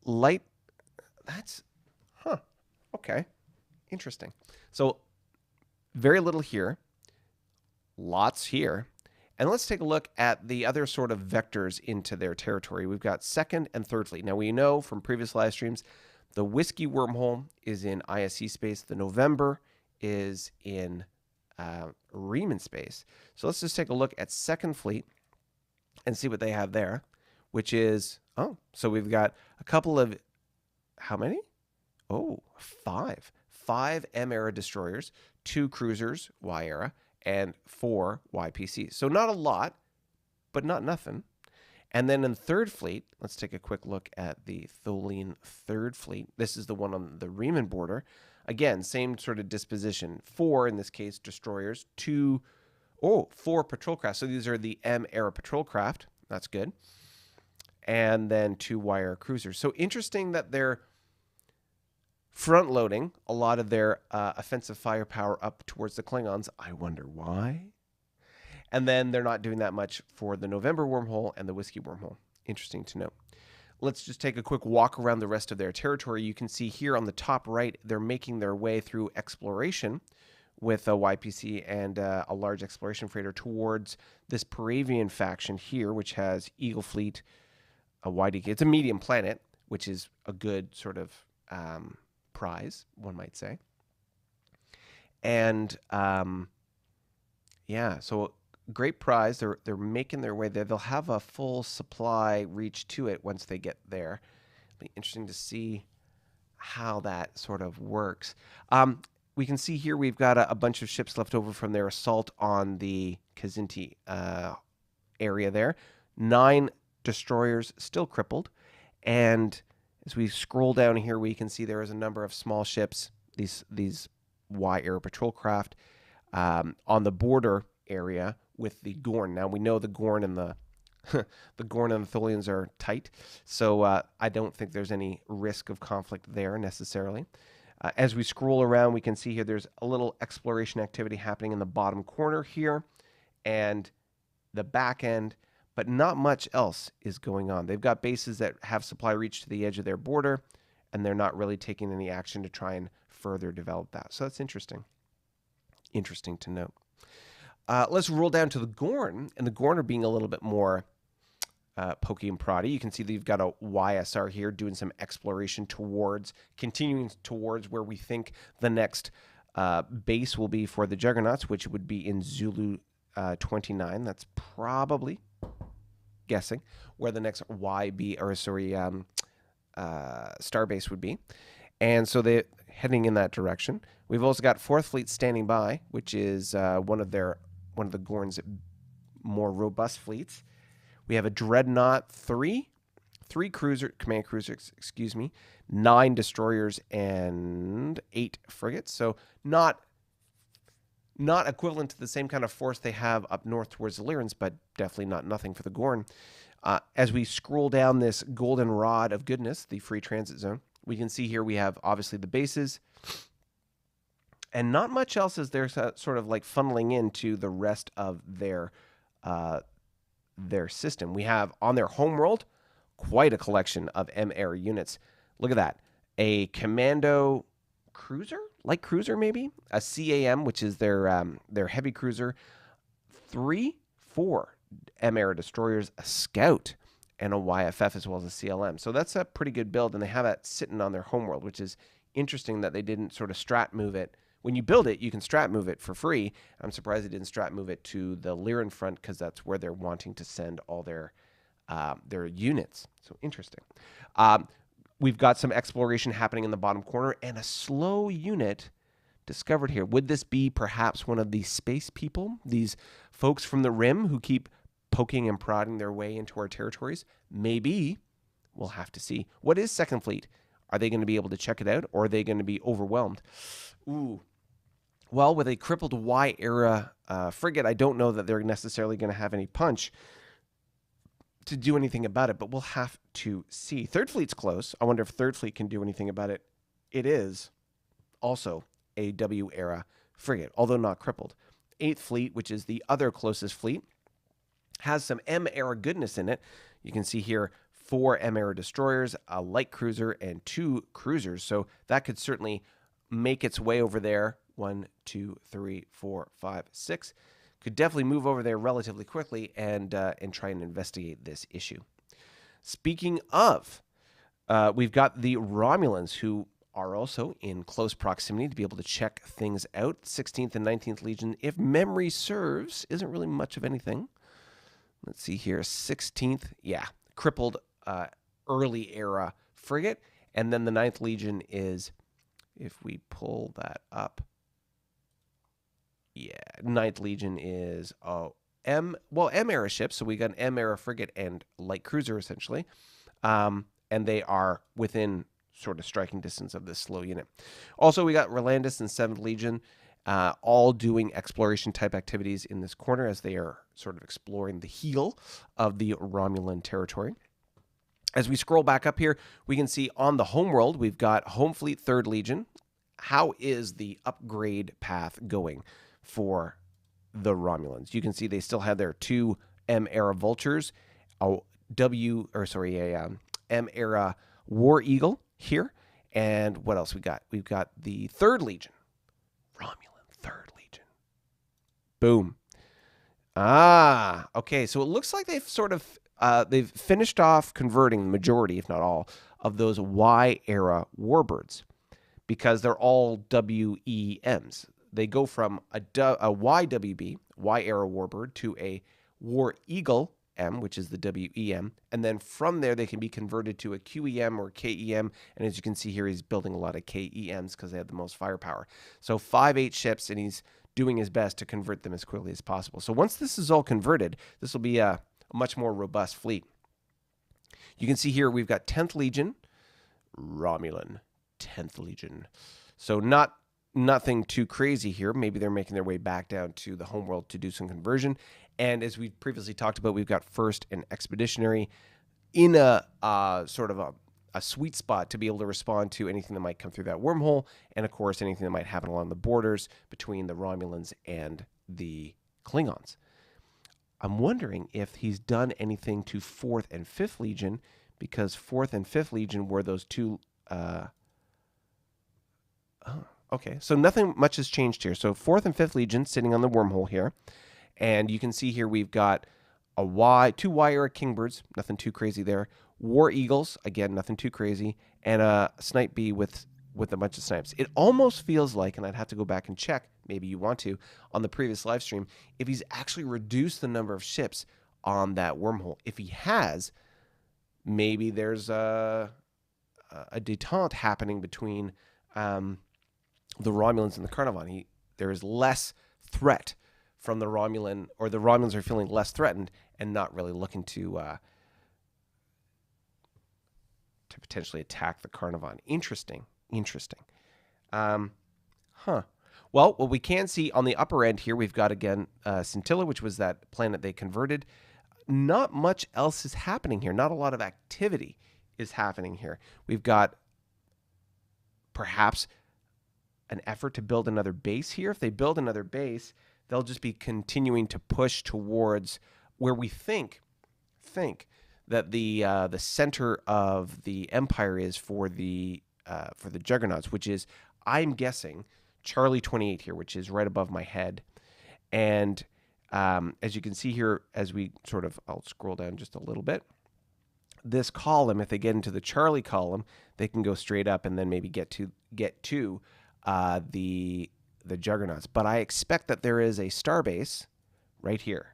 [SPEAKER 1] light. That's, okay. Interesting. So very little here. Lots here. And let's take a look at the other sort of vectors into their territory. We've got 2nd and 3rd Fleet. Now, we know from previous live streams, the Whiskey wormhole is in ISC space. The November is in Riemann space. So let's just take a look at 2nd Fleet and see what they have there, which is, so we've got a couple of, how many? 5. 5 M-era destroyers, 2 cruisers, Y-era, and 4 YPCs. So not a lot, but not nothing. And then in 3rd Fleet, let's take a quick look at the Tholian 3rd Fleet. This is the one on the Riemann border. Again, same sort of disposition. 4, in this case, destroyers. 4 patrol craft. So these are the M-era patrol craft. That's good. And then 2 Y-era cruisers. So interesting that they're front-loading a lot of their offensive firepower up towards the Klingons. I wonder why. And then they're not doing that much for the November wormhole and the Whiskey wormhole. Interesting to note. Let's just take a quick walk around the rest of their territory. You can see here on the top right, they're making their way through exploration with a YPC and a large exploration freighter towards this Paravian faction here, which has Eagle Fleet, a YDK. It's a medium planet, which is a good sort of prize, one might say. And yeah, so great prize. They're making their way there. They'll have a full supply reach to it once they get there. It'll be interesting to see how that sort of works. We can see here we've got a bunch of ships left over from their assault on the Kzinti area there. 9 destroyers still crippled, and as we scroll down here, we can see there is a number of small ships, these Y-era patrol craft, on the border area with the Gorn. Now, we know the Gorn and the the Gorn and the Tholians are tight, so I don't think there's any risk of conflict there necessarily. As we scroll around, we can see here there's a little exploration activity happening in the bottom corner here and the back end, but not much else is going on. They've got bases that have supply reach to the edge of their border, and they're not really taking any action to try and further develop that. So that's interesting. Interesting to note. Let's roll down to the Gorn, and the Gorn are being a little bit more pokey and proddy. You can see that you've got a YSR here doing some exploration continuing towards where we think the next base will be for the Juggernauts, which would be in Zulu 29. That's probably guessing where the next starbase would be. And so they're heading in that direction. We've also got 4th Fleet standing by, which is one of the Gorn's more robust fleets. We have a Dreadnought 3 command cruisers, 9 destroyers and 8 frigates. So not equivalent to the same kind of force they have up north towards the Lyrans, but definitely not nothing for the Gorn. As we scroll down this golden rod of goodness, the free transit zone, we can see here we have obviously the bases, and not much else as they're sort of like funneling into the rest of their system. We have on their homeworld quite a collection of M-Air units. Look at that. A commando cruiser, light cruiser maybe, a CAM, which is their heavy cruiser, 4 M-Air destroyers, a scout, and a YFF as well as a CLM. So that's a pretty good build, and they have that sitting on their homeworld, which is interesting that they didn't sort of strat move it. When you build it, you can strat move it for free. I'm surprised they didn't strat move it to the Lyran front because that's where they're wanting to send all their units. So interesting. We've got some exploration happening in the bottom corner and a slow unit discovered here. Would this be perhaps one of these space people, these folks from the Rim who keep poking and prodding their way into our territories? Maybe. We'll have to see. What is 2nd Fleet? Are they going to be able to check it out, or are they going to be overwhelmed? Ooh. Well, with a crippled Y-era frigate, I don't know that they're necessarily going to have any punch to do anything about it, but we'll have to see. 3rd Fleet's close. I wonder if 3rd Fleet can do anything about it. It is also a W-era frigate, although not crippled. 8th Fleet, which is the other closest fleet, has some M-era goodness in it. You can see here 4 M-era destroyers, a light cruiser, and 2 cruisers. So that could certainly make its way over there. 1, 2, 3, 4, 5, 6. Could definitely move over there relatively quickly and try and investigate this issue. Speaking of, we've got the Romulans, who are also in close proximity to be able to check things out. 16th and 19th Legion, if memory serves, isn't really much of anything. Let's see here. 16th, yeah, crippled early era frigate. And then the 9th Legion is, if we pull that up, yeah, 9th Legion is M-era ships. So we got an M-era frigate and light cruiser, essentially. And they are within sort of striking distance of this slow unit. Also, we got Rolandus and 7th Legion all doing exploration type activities in this corner as they are sort of exploring the heel of the Romulan territory. As we scroll back up here, we can see on the homeworld, we've got Home Fleet 3rd Legion. How is the upgrade path going for the Romulans? You can see they still have their 2 M-era Vultures, a M-era War Eagle here. And what else we got? We've got the 3rd Legion. Romulan 3rd Legion. Boom. Okay. So it looks like they've sort of they've finished off converting the majority, if not all, of those Y-era warbirds because they're all WEMs. They go from a YWB, Y-era warbird, to a War Eagle M, which is the WEM, and then from there they can be converted to a QEM or KEM, and as you can see here, he's building a lot of KEMs because they have the most firepower. So 5-8 ships, and he's doing his best to convert them as quickly as possible. So once this is all converted, this will be a much more robust fleet. You can see here we've got 10th Legion, Romulan, 10th Legion. So nothing too crazy here. Maybe they're making their way back down to the homeworld to do some conversion. And as we previously talked about, we've got first and expeditionary in a sort of a sweet spot to be able to respond to anything that might come through that wormhole, and of course anything that might happen along the borders between the Romulans and the Klingons. I'm wondering if he's done anything to 4th and 5th Legion, because 4th and 5th Legion were those two... okay, so nothing much has changed here. So 4th and 5th Legion sitting on the wormhole here. And you can see here we've got two Y-era Kingbirds, nothing too crazy there. War Eagles, again, nothing too crazy. And a Snipe Bee with a bunch of snipes. It almost feels like, and I'd have to go back and check, maybe you want to, on the previous live stream, if he's actually reduced the number of ships on that wormhole. If he has, maybe there's a detente happening between the Romulans and the Carnarvon. There is less threat from the Romulan, or the Romulans are feeling less threatened and not really looking to potentially attack the Carnarvon. Interesting. Well, what we can see on the upper end here, we've got, again, Scintilla, which was that planet they converted. Not much else is happening here. Not a lot of activity is happening here. We've got perhaps an effort to build another base here. If they build another base, they'll just be continuing to push towards where we think that the center of the Empire is for the Juggernauts, which is, I'm guessing, Charlie 28 here, which is right above my head. And as you can see here, as we sort of, I'll scroll down just a little bit. This column, if they get into the Charlie column, they can go straight up and then maybe get to the Juggernauts. But I expect that there is a starbase right here.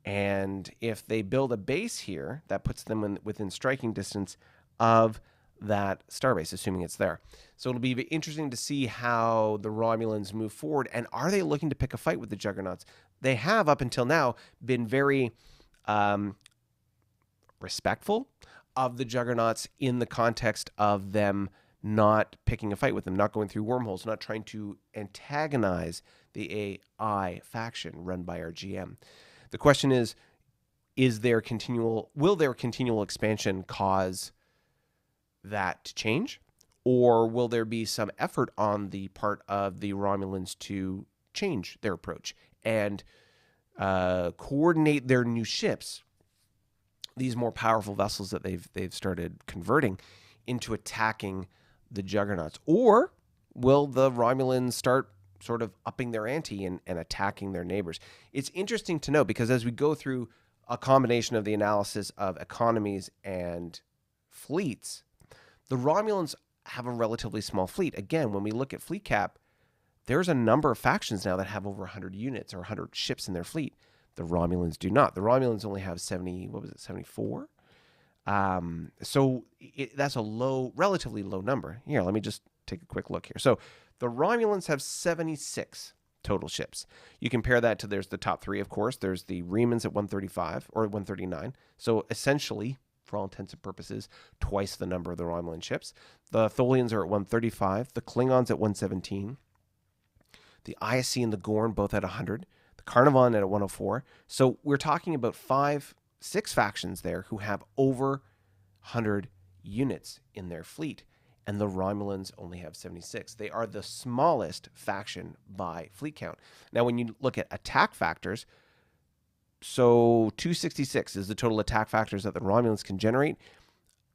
[SPEAKER 1] And if they build a base here, that puts them within striking distance of that starbase, assuming it's there. So it'll be interesting to see how the Romulans move forward. And are they looking to pick a fight with the Juggernauts? They have, up until now, been very respectful of the Juggernauts in the context of them not picking a fight with them, not going through wormholes, not trying to antagonize the AI faction run by our GM. The question is will their continual expansion cause that to change? Or will there be some effort on the part of the Romulans to change their approach and coordinate their new ships, these more powerful vessels that they've started converting, into attacking the Juggernauts? Or will the Romulans start sort of upping their ante and attacking their neighbors? It's interesting to know, because as we go through a combination of the analysis of economies and fleets, the Romulans have a relatively small fleet. Again, when we look at fleet cap, there's a number of factions now that have over 100 units or 100 ships in their fleet. The Romulans do not. The Romulans only have 74? So that's a relatively low number. Here, let me just take a quick look here. So the Romulans have 76 total ships. You compare that to, there's the top three, of course. There's the Remans at 135 or 139. So essentially, for all intents and purposes, twice the number of the Romulan ships. The Tholians are at 135. The Klingons at 117. The ISC and the Gorn both at 100. The Carnarvon at 104. So we're talking about 6 factions there who have over 100 units in their fleet, and the Romulans only have 76. They are the smallest faction by fleet count. Now, when you look at attack factors, so 266 is the total attack factors that the Romulans can generate.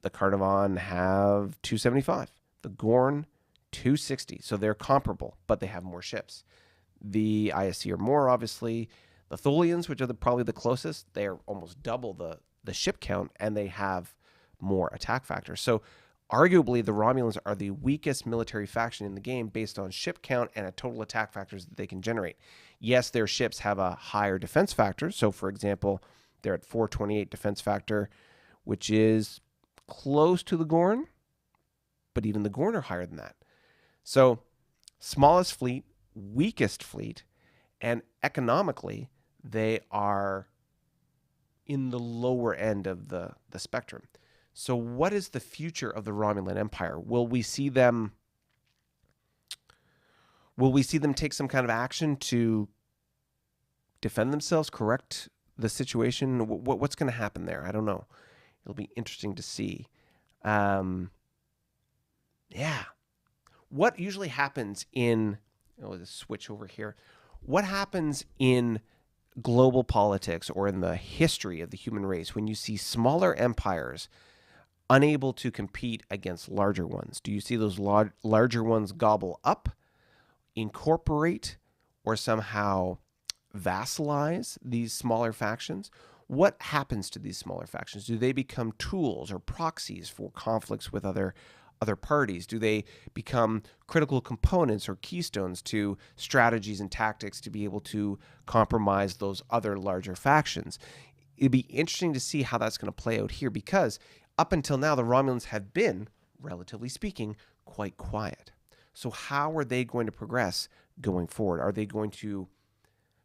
[SPEAKER 1] The Carnarvon have 275. The Gorn, 260. So they're comparable, but they have more ships. The ISC are more, obviously. The Tholians, which are probably the closest, they are almost double the ship count, and they have more attack factors. So arguably, the Romulans are the weakest military faction in the game based on ship count and a total attack factors that they can generate. Yes, their ships have a higher defense factor. So, for example, they're at 428 defense factor, which is close to the Gorn, but even the Gorn are higher than that. So, smallest fleet, weakest fleet, and economically, they are in the lower end of the spectrum. So what is the future of the Romulan Empire? Will we see them take some kind of action to defend themselves, correct the situation? What's going to happen there? I don't know. It'll be interesting to see. Yeah. What usually happens in, let's switch over here. What happens in global politics or in the history of the human race when you see smaller empires unable to compete against larger ones? Do you see those larger ones gobble up, incorporate, or somehow vassalize these smaller factions? What happens to these smaller factions? Do they become tools or proxies for conflicts with other parties? Do they become critical components or keystones to strategies and tactics to be able to compromise those other larger factions? It'd be interesting to see how that's going to play out here, because up until now, the Romulans have been, relatively speaking, quite quiet. So how are they going to progress going forward? Are they going to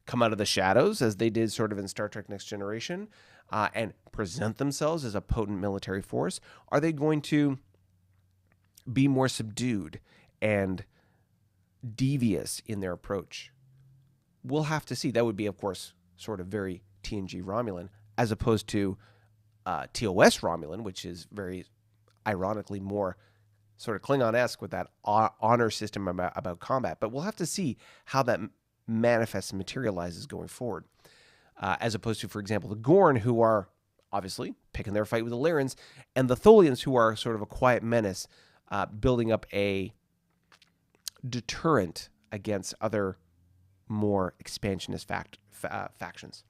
[SPEAKER 1] come out of the shadows, as they did sort of in Star Trek Next Generation, and present themselves as a potent military force? Are they going to be more subdued and devious in their approach? We'll have to see. That would be, of course, sort of very TNG Romulan, as opposed to TOS Romulan, which is very ironically more sort of Klingon-esque with that honor system about combat. But we'll have to see how that manifests and materializes going forward, as opposed to, for example, the Gorn, who are obviously picking their fight with the Lyrans, and the Tholians, who are sort of a quiet menace, building up a deterrent against other more expansionist factions.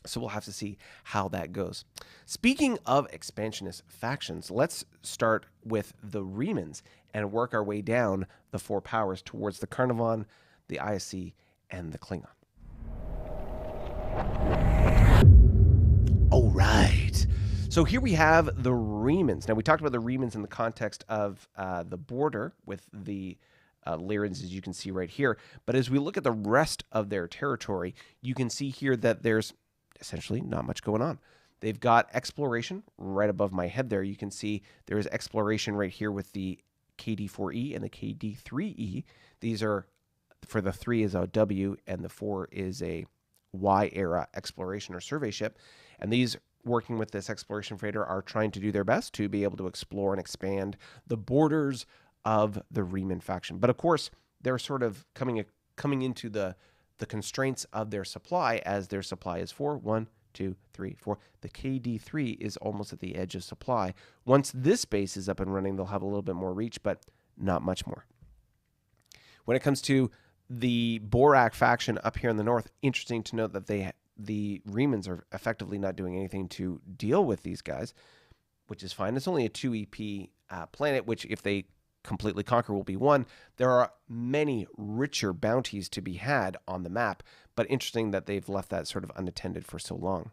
[SPEAKER 1] So we'll have to see how that goes. Speaking of expansionist factions, let's start with the Remans and work our way down the four powers towards the Carnarvon, the ISC, and the Klingon. All right. So here we have the Remans. Now, we talked about the Remans in the context of the border with the Lyrans, as you can see right here. But as we look at the rest of their territory, you can see here that there's essentially not much going on. They've got exploration right above my head there. You can see there is exploration right here with the KD-4E and the KD-3E. These are, for the 3 is a W and the 4 is a Y-era exploration or survey ship. And these, working with this exploration freighter, are trying to do their best to be able to explore and expand the borders of the Reman faction. But of course, they're sort of coming into the constraints of their supply, as their supply is 4. 1, 2, 3, 4. The KD-3 is almost at the edge of supply. Once this base is up and running, they'll have a little bit more reach, but not much more. When it comes to the Borak faction up here in the north, interesting to note that the Remans are effectively not doing anything to deal with these guys, which is fine. It's only a 2 EP planet, which if they completely conquer will be 1. There are many richer bounties to be had on the map, but interesting that they've left that sort of unattended for so long.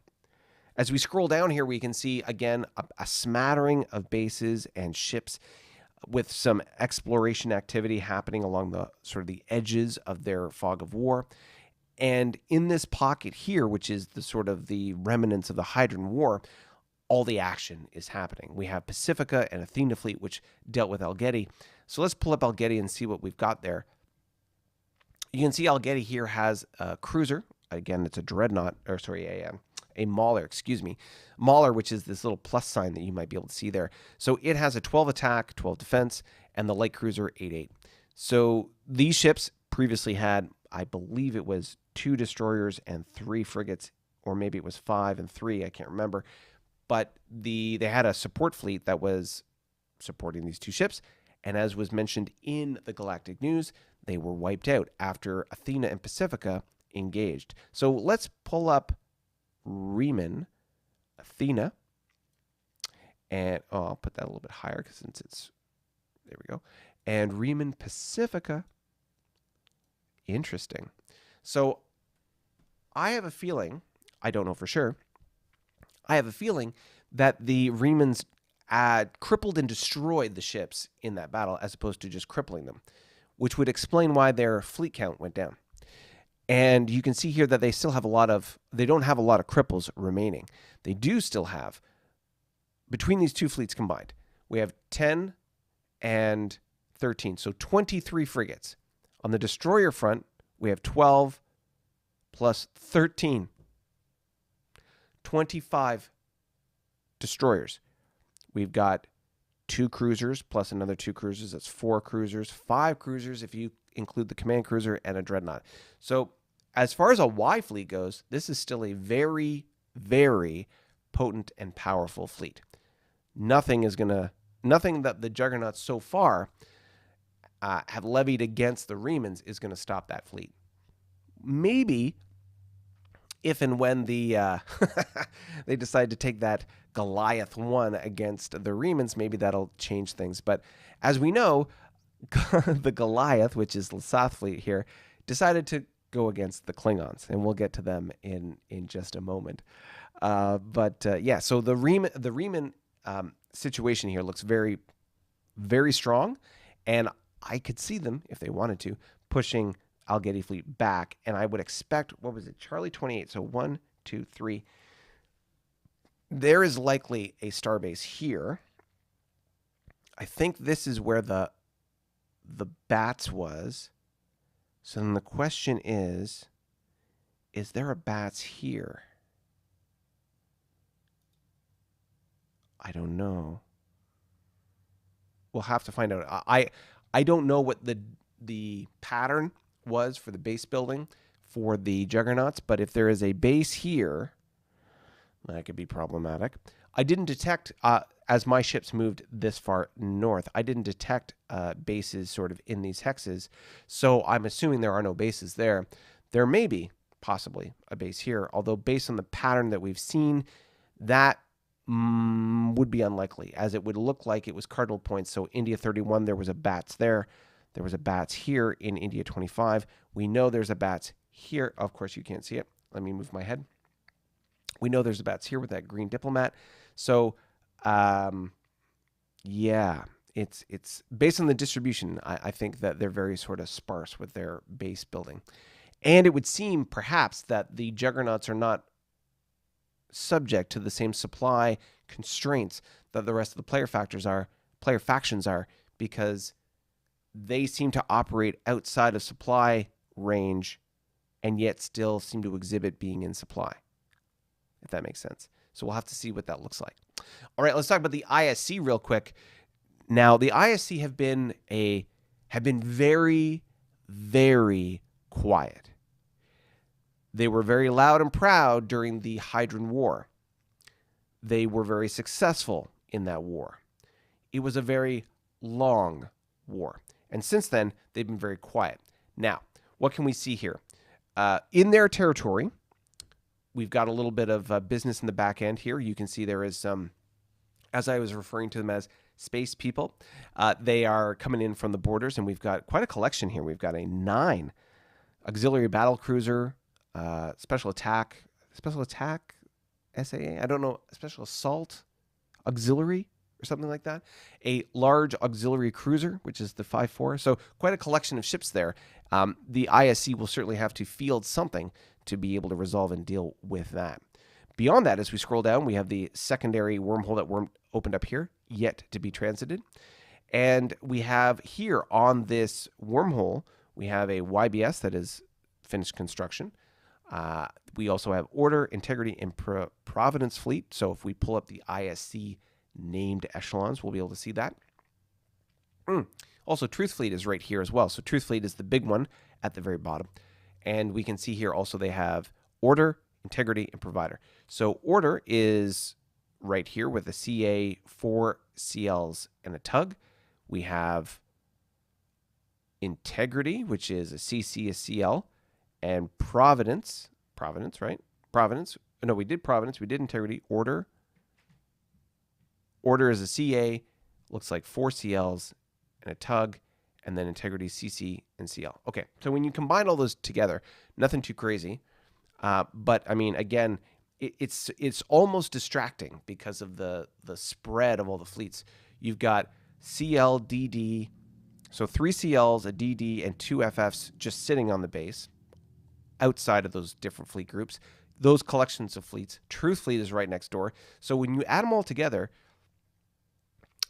[SPEAKER 1] As we scroll down here, we can see again a smattering of bases and ships with some exploration activity happening along the sort of the edges of their fog of war. And in this pocket here, which is the sort of the remnants of the Hydran War, all the action is happening. We have Pacifica and Athena fleet, which dealt with Algeti. So let's pull up Algeti and see what we've got there. You can see Algeti here has a cruiser. Again, it's a dreadnought, or sorry, a Mauler, excuse me. Mauler, which is this little plus sign that you might be able to see there. So it has a 12 attack, 12 defense, and the light cruiser 8-8. So these ships previously had, I believe it was 2 destroyers and 3 frigates, or maybe it was 5 and 3, I can't remember. But they had a support fleet that was supporting these 2 ships. And as was mentioned in the Galactic News, they were wiped out after Athena and Pacifica engaged. So let's pull up Reman, Athena. And I'll put that a little bit higher because since it's, there we go. And Reman Pacifica. Interesting. So I have a feeling, I don't know for sure, I have a feeling that the Remans crippled and destroyed the ships in that battle as opposed to just crippling them, which would explain why their fleet count went down. And you can see here that they still have they don't have a lot of cripples remaining. They do still have, between these 2 fleets combined, we have 10 and 13, so 23 frigates. On the destroyer front, we have 12 plus 13. 25 destroyers. We've got 2 cruisers plus another 2 cruisers. That's 4 cruisers, 5 cruisers if you include the command cruiser, and a dreadnought. So as far as a Y fleet goes, this is still a very, very potent and powerful fleet. Nothing that the Juggernauts so far have levied against the Remans is going to stop that fleet. Maybe if and when the they decide to take that Goliath 1 against the Remans, maybe that'll change things. But as we know, the Goliath, which is the South Fleet here, decided to go against the Klingons, and we'll get to them in just a moment. Yeah, so the Reman situation here looks very, very strong, and I could see them, if they wanted to, pushing Algeti fleet back, and I would expect, what was it, Charlie 28, so 1, 2, 3. There is likely a starbase here. I think this is where the bats was. So then the question is there a bats here? I don't know. We'll have to find out. I don't know what the pattern was for the base building for the Juggernauts, but if there is a base here, that could be problematic. I didn't detect, as my ships moved this far north, I didn't detect bases sort of in these hexes, so I'm assuming there are no bases there. There may be, possibly, a base here, although based on the pattern that we've seen, that would be unlikely, as it would look like it was cardinal points. So India 31, there was a bats there. There was a bats here in India 25. We know there's a bats here. Of course, you can't see it. Let me move my head. We know there's a bats here with that green diplomat. So, yeah, it's based on the distribution. I think that they're very sort of sparse with their base building. And it would seem, perhaps, that the Juggernauts are not subject to the same supply constraints that the rest of the player factions are, because they seem to operate outside of supply range and yet still seem to exhibit being in supply, if that makes sense. So we'll have to see what that looks like. All right, let's talk about the ISC real quick. Now, the ISC have been very, very quiet. They were very loud and proud during the Hydran War. They were very successful in that war. It was a very long war. And since then, they've been very quiet. Now, what can we see here? In their territory, we've got a little bit of business in the back end here. You can see there is some, as I was referring to them as space people. They are coming in from the borders, and we've got quite a collection here. We've got a 9 auxiliary battle cruiser, special attack SAA, I don't know, special assault auxiliary or something like that. A large auxiliary cruiser, which is the 5-4. So quite a collection of ships there. The ISC will certainly have to field something to be able to resolve and deal with that. Beyond that, as we scroll down, we have the secondary wormhole that opened up here, yet to be transited. And we have here on this wormhole, we have a YBS that is finished construction. We also have Order, Integrity, and Providence Fleet. So if we pull up the ISC named echelons, we'll be able to see that. Also, Truth Fleet is right here as well. So Truth Fleet is the big one at the very bottom. And we can see here also they have Order, Integrity, and Provider. So Order is right here with a CA, 4 CLs, and a tug. We have Integrity, which is a CC, a CL, and Providence, right? Providence. No, we did Providence. We did Integrity. Order is a CA, looks like 4 CLs and a tug, and then Integrity, CC, and CL. Okay, so when you combine all those together, nothing too crazy. But, I mean, again, it's almost distracting because of the spread of all the fleets. You've got CL, DD, so 3 CLs, a DD, and 2 FFs just sitting on the base outside of those different fleet groups. Those collections of fleets. Truth Fleet is right next door. So when you add them all together,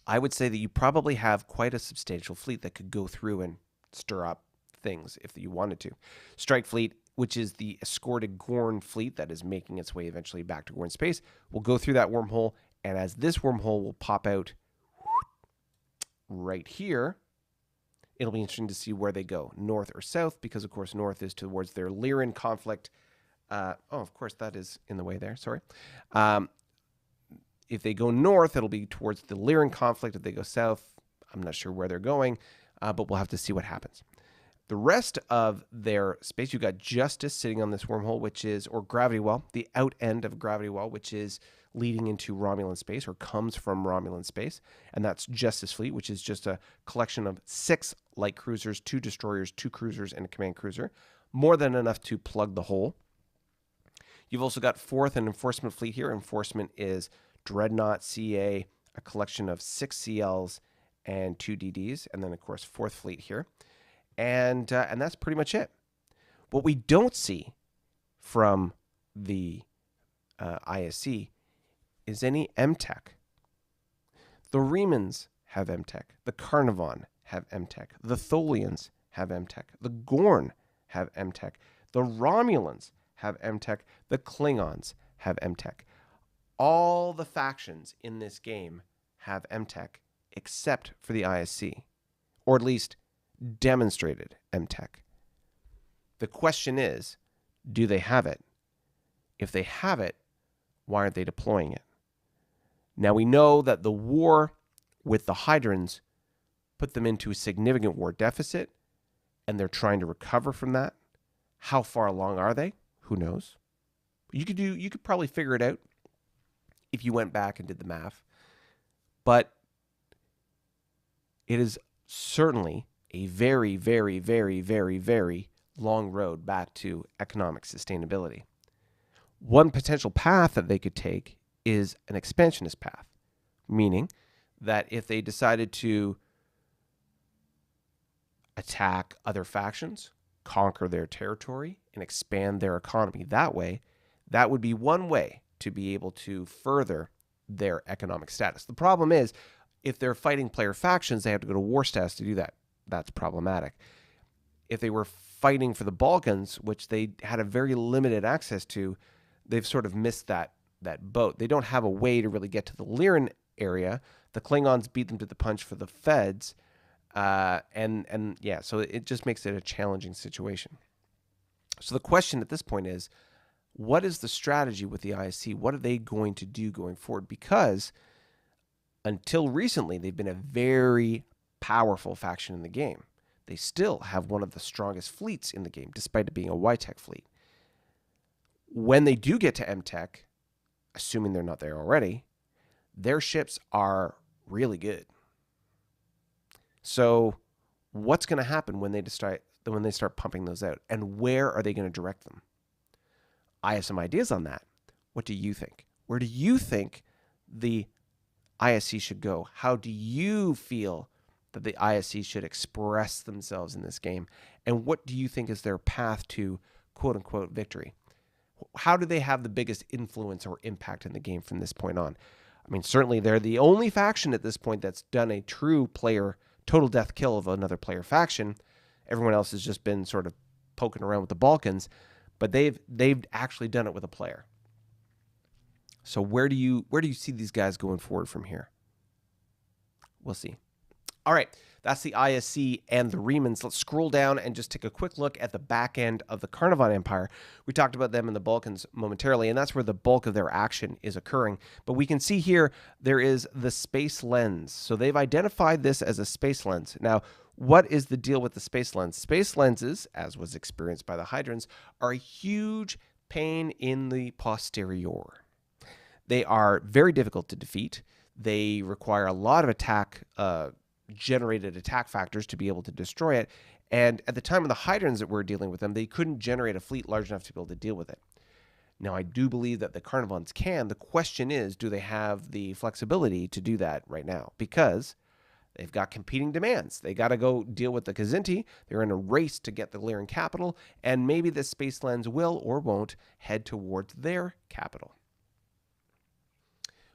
[SPEAKER 1] I would say that you probably have quite a substantial fleet that could go through and stir up things if you wanted to. Strike Fleet, which is the escorted Gorn fleet that is making its way eventually back to Gorn space, will go through that wormhole, and as this wormhole will pop out right here, it'll be interesting to see where they go, north or south, because, of course, north is towards their Lyran conflict. Of course, that is in the way there. Sorry. If they go north, it'll be towards the Lyran conflict. If they go south, I'm not sure where they're going, but we'll have to see what happens. The rest of their space, you've got Justice sitting on this wormhole, which is, or Gravity Well, the out end of Gravity Well, which is leading into Romulan space or comes from Romulan space. And that's Justice Fleet, which is just a collection of 6 light cruisers, 2 destroyers, 2 cruisers, and a command cruiser. More than enough to plug the hole. You've also got 4th and Enforcement Fleet here. Enforcement is Dreadnought CA, a collection of 6 CLs and 2 DDs. And then, of course, 4th Fleet here. And that's pretty much it. What we don't see from the ISC is any MTech. The Remans have MTech. The Carnarvon have MTech. The Tholians have MTech. The Gorn have MTech. The Romulans have MTech. The Klingons have MTech. All the factions in this game have MTech except for the ISC, or at least demonstrated MTech. The question is, do they have it? If they have it, why aren't they deploying it? Now, we know that the war with the Hydrons put them into a significant war deficit, and they're trying to recover from that. How far along are they? Who knows? You could probably figure it out if you went back and did the math. But it is certainly a very, very, very, very, very long road back to economic sustainability. One potential path that they could take is an expansionist path, meaning that if they decided to attack other factions, conquer their territory, and expand their economy that way, that would be one way to be able to further their economic status. The problem is, if they're fighting player factions, they have to go to war status to do that. That's problematic. If they were fighting for the Balkans, which they had a very limited access to, they've sort of missed that boat. They don't have a way to really get to the Lyran area. The Klingons beat them to the punch for the Feds. So it just makes it a challenging situation. So the question at this point is, what is the strategy with the ISC? What are they going to do going forward? Because until recently, they've been a very powerful faction in the game. They still have one of the strongest fleets in the game, despite it being a Y-Tech fleet. When they do get to MTech, assuming they're not there already, their ships are really good. So what's going to happen when they start pumping those out? And where are they going to direct them? I have some ideas on that. What do you think? Where do you think the ISC should go? How do you feel that the ISC should express themselves in this game? And what do you think is their path to quote-unquote victory? How do they have the biggest influence or impact in the game from this point on? I mean, certainly they're the only faction at this point that's done a true player total death kill of another player faction. Everyone else has just been sort of poking around with the Balkans, but they've actually done it with a player. So where do you see these guys going forward from here? We'll see. All right, that's the ISC and the Remans. Let's scroll down and just take a quick look at the back end of the Klingon Empire. We talked about them in the Balkans momentarily, and that's where the bulk of their action is occurring. But we can see here there is the space lens. So they've identified this as a space lens. Now, what is the deal with the space lens? Space lenses, as was experienced by the Hydrons, are a huge pain in the posterior. They are very difficult to defeat. They require a lot of generated attack factors to be able to destroy it. And at the time of the Hydrons that were dealing with them, they couldn't generate a fleet large enough to be able to deal with it. Now, I do believe that the Carnarvons can. The question is, do they have the flexibility to do that right now? Because they've got competing demands. They got to go deal with the Kzinti. They're in a race to get the Lyran capital, and maybe the Space Lens will or won't head towards their capital.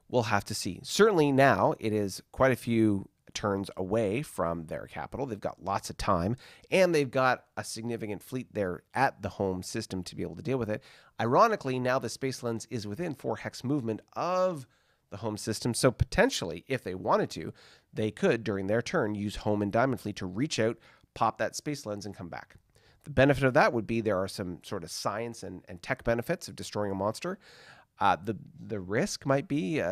[SPEAKER 1] We'll have to see. Certainly now it is quite a few turns away from their capital. They've got lots of time, and they've got a significant fleet there at the home system to be able to deal with it. Ironically, now the Space Lens is within 4 hex movement of the home system, so potentially, if they wanted to, they could, during their turn, use home and diamond fleet to reach out, pop that Space Lens, and come back. The benefit of that would be there are some sort of science and tech benefits of destroying a monster. The risk might be,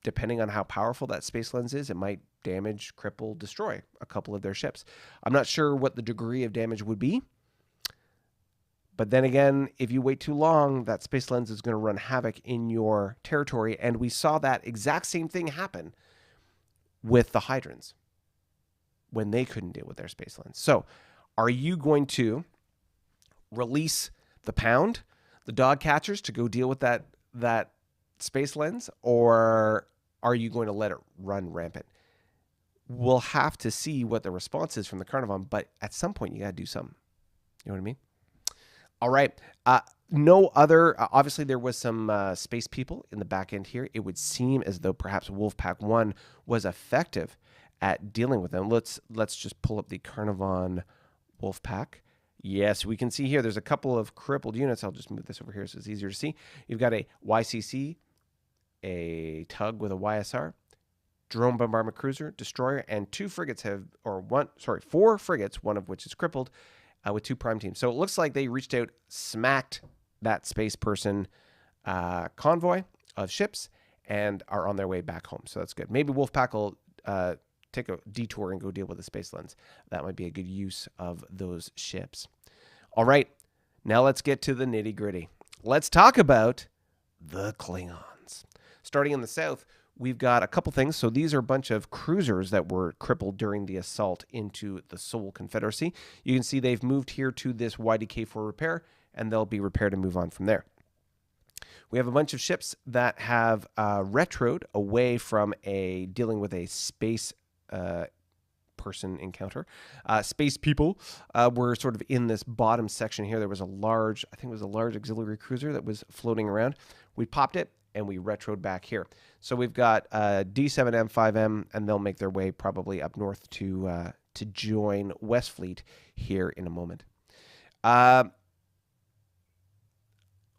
[SPEAKER 1] depending on how powerful that Space Lens is, it might damage, cripple, destroy a couple of their ships. I'm not sure what the degree of damage would be. But then again, if you wait too long, that Space Lens is going to run havoc in your territory. And we saw that exact same thing happen with the Hydrons when they couldn't deal with their Space Lens. So are you going to release the Pound, the dog catchers, to go deal with that Space Lens, or are you going to let it run rampant? We'll have to see what the response is from the Carnivon, but at some point you got to do something. You know what I mean? All right. No other, obviously there was some space people in the back end here. It would seem as though perhaps Wolfpack 1 was effective at dealing with them. Let's just pull up the Carnivon Wolfpack. Yes, we can see here there's a couple of crippled units. I'll just move this over here so it's easier to see. You've got a YCC, a tug with a YSR, drone bombardment cruiser, destroyer, and 4 frigates, one of which is crippled, with 2 prime teams. So it looks like they reached out, smacked that space person convoy of ships, and are on their way back home. So that's good. Maybe Wolfpack will take a detour and go deal with the Space Lens. That might be a good use of those ships. All right, now let's get to the nitty gritty. Let's talk about the Klingons. Starting in the south, we've got a couple things. So these are a bunch of cruisers that were crippled during the assault into the Sol Confederacy. You can see they've moved here to this YDK for repair, and they'll be repaired and move on from there. We have a bunch of ships that have retroed away from dealing with a space person encounter. Space people were sort of in this bottom section here. There was a large, I think it was a large auxiliary cruiser that was floating around. We popped it and we retroed back here. So we've got D7M, 5M, and they'll make their way probably up north to join West Fleet here in a moment.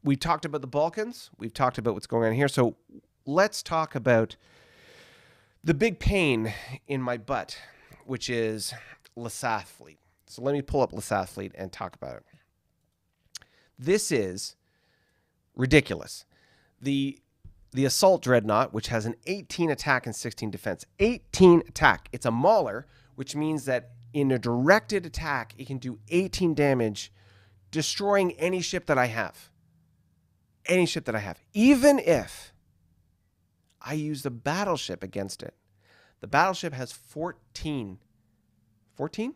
[SPEAKER 1] We talked about the Balkans. We've talked about what's going on here. So let's talk about the big pain in my butt, which is Lasath Fleet. So let me pull up Lasath Fleet and talk about it. This is ridiculous. The Assault Dreadnought, which has an 18 attack and 16 defense. 18 attack. It's a Mauler, which means that in a directed attack, it can do 18 damage, destroying any ship that I have. Any ship that I have. Even if I use the battleship against it. The battleship has 14. 14?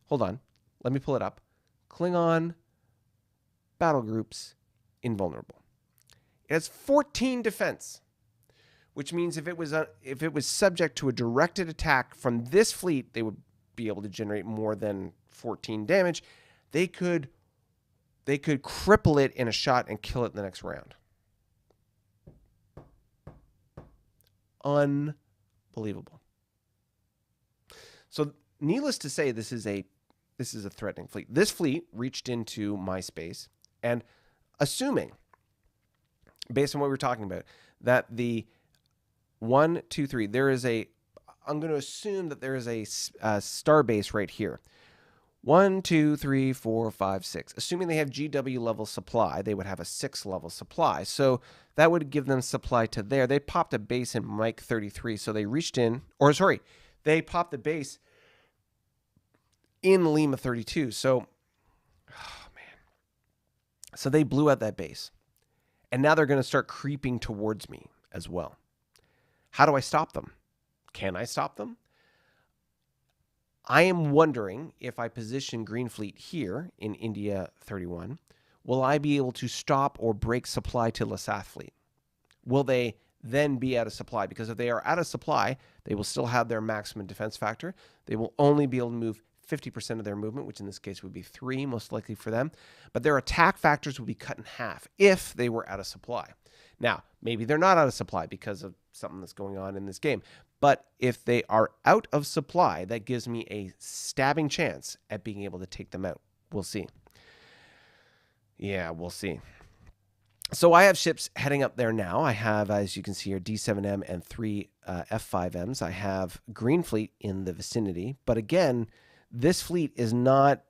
[SPEAKER 1] Hold on. Let me pull it up. Klingon battle groups invulnerable. It has 14 defense, which means if it was subject to a directed attack from this fleet, they would be able to generate more than 14 damage. They could cripple it in a shot and kill it in the next round. Unbelievable. So needless to say, this is a threatening fleet. This fleet reached into my space, and assuming, based on what we were talking about, that the 1, 2, 3, I'm going to assume that there is a star base right here. 1, 2, 3, 4, 5, 6. Assuming they have GW level supply, they would have a 6 level supply. So that would give them supply to there. They popped a base in Mike 33. So they reached in, they popped the base in Lima 32. So, oh man. So they blew out that base. And now they're going to start creeping towards me as well. How do I stop them? Can I stop them? I am wondering if I position Green Fleet here in India 31, will I be able to stop or break supply to Lasath Fleet? Will they then be out of supply? Because if they are out of supply, they will still have their maximum defense factor. They will only be able to move 50% of their movement, which in this case would be 3, most likely for them. But their attack factors would be cut in half if they were out of supply. Now, maybe they're not out of supply because of something that's going on in this game. But if they are out of supply, that gives me a stabbing chance at being able to take them out. We'll see. Yeah, we'll see. So I have ships heading up there now. I have, as you can see here, D7M and 3 F5Ms. I have Green Fleet in the vicinity. But again, this fleet is not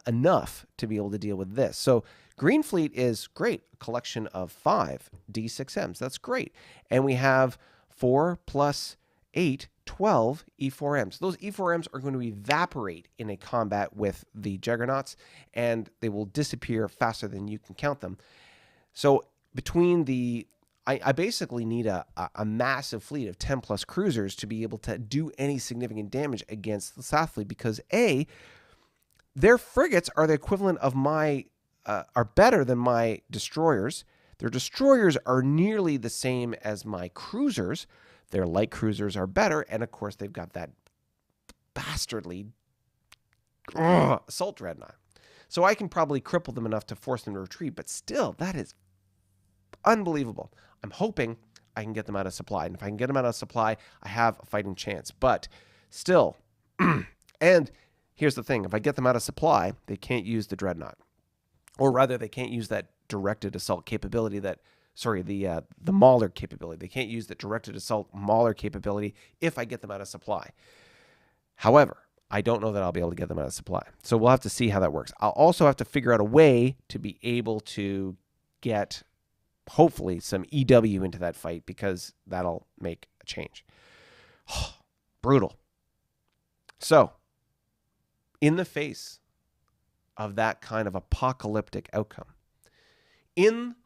[SPEAKER 1] enough to be able to deal with this. So Green Fleet is great. A collection of 5 D6Ms. That's great. And we have 4 plus 8, 12 E4Ms. Those E4Ms are going to evaporate in a combat with the Juggernauts, and they will disappear faster than you can count them. So between I basically need a massive fleet of 10 plus cruisers to be able to do any significant damage against the South Fleet, because A, their frigates are the equivalent of are better than my destroyers. Their destroyers are nearly the same as my cruisers. Their light cruisers are better, and of course they've got that bastardly assault dreadnought. So I can probably cripple them enough to force them to retreat, but still, that is unbelievable. I'm hoping I can get them out of supply. And if I can get them out of supply, I have a fighting chance. But still, and here's the thing. If I get them out of supply, they can't use the Dreadnought. Or rather, they can't use that directed assault capability the Mauler capability. They can't use the directed assault Mauler capability if I get them out of supply. However, I don't know that I'll be able to get them out of supply. So we'll have to see how that works. I'll also have to figure out a way to be able to get, hopefully, some EW into that fight, because that'll make a change. Brutal. So, in the face of that kind of apocalyptic outcome, in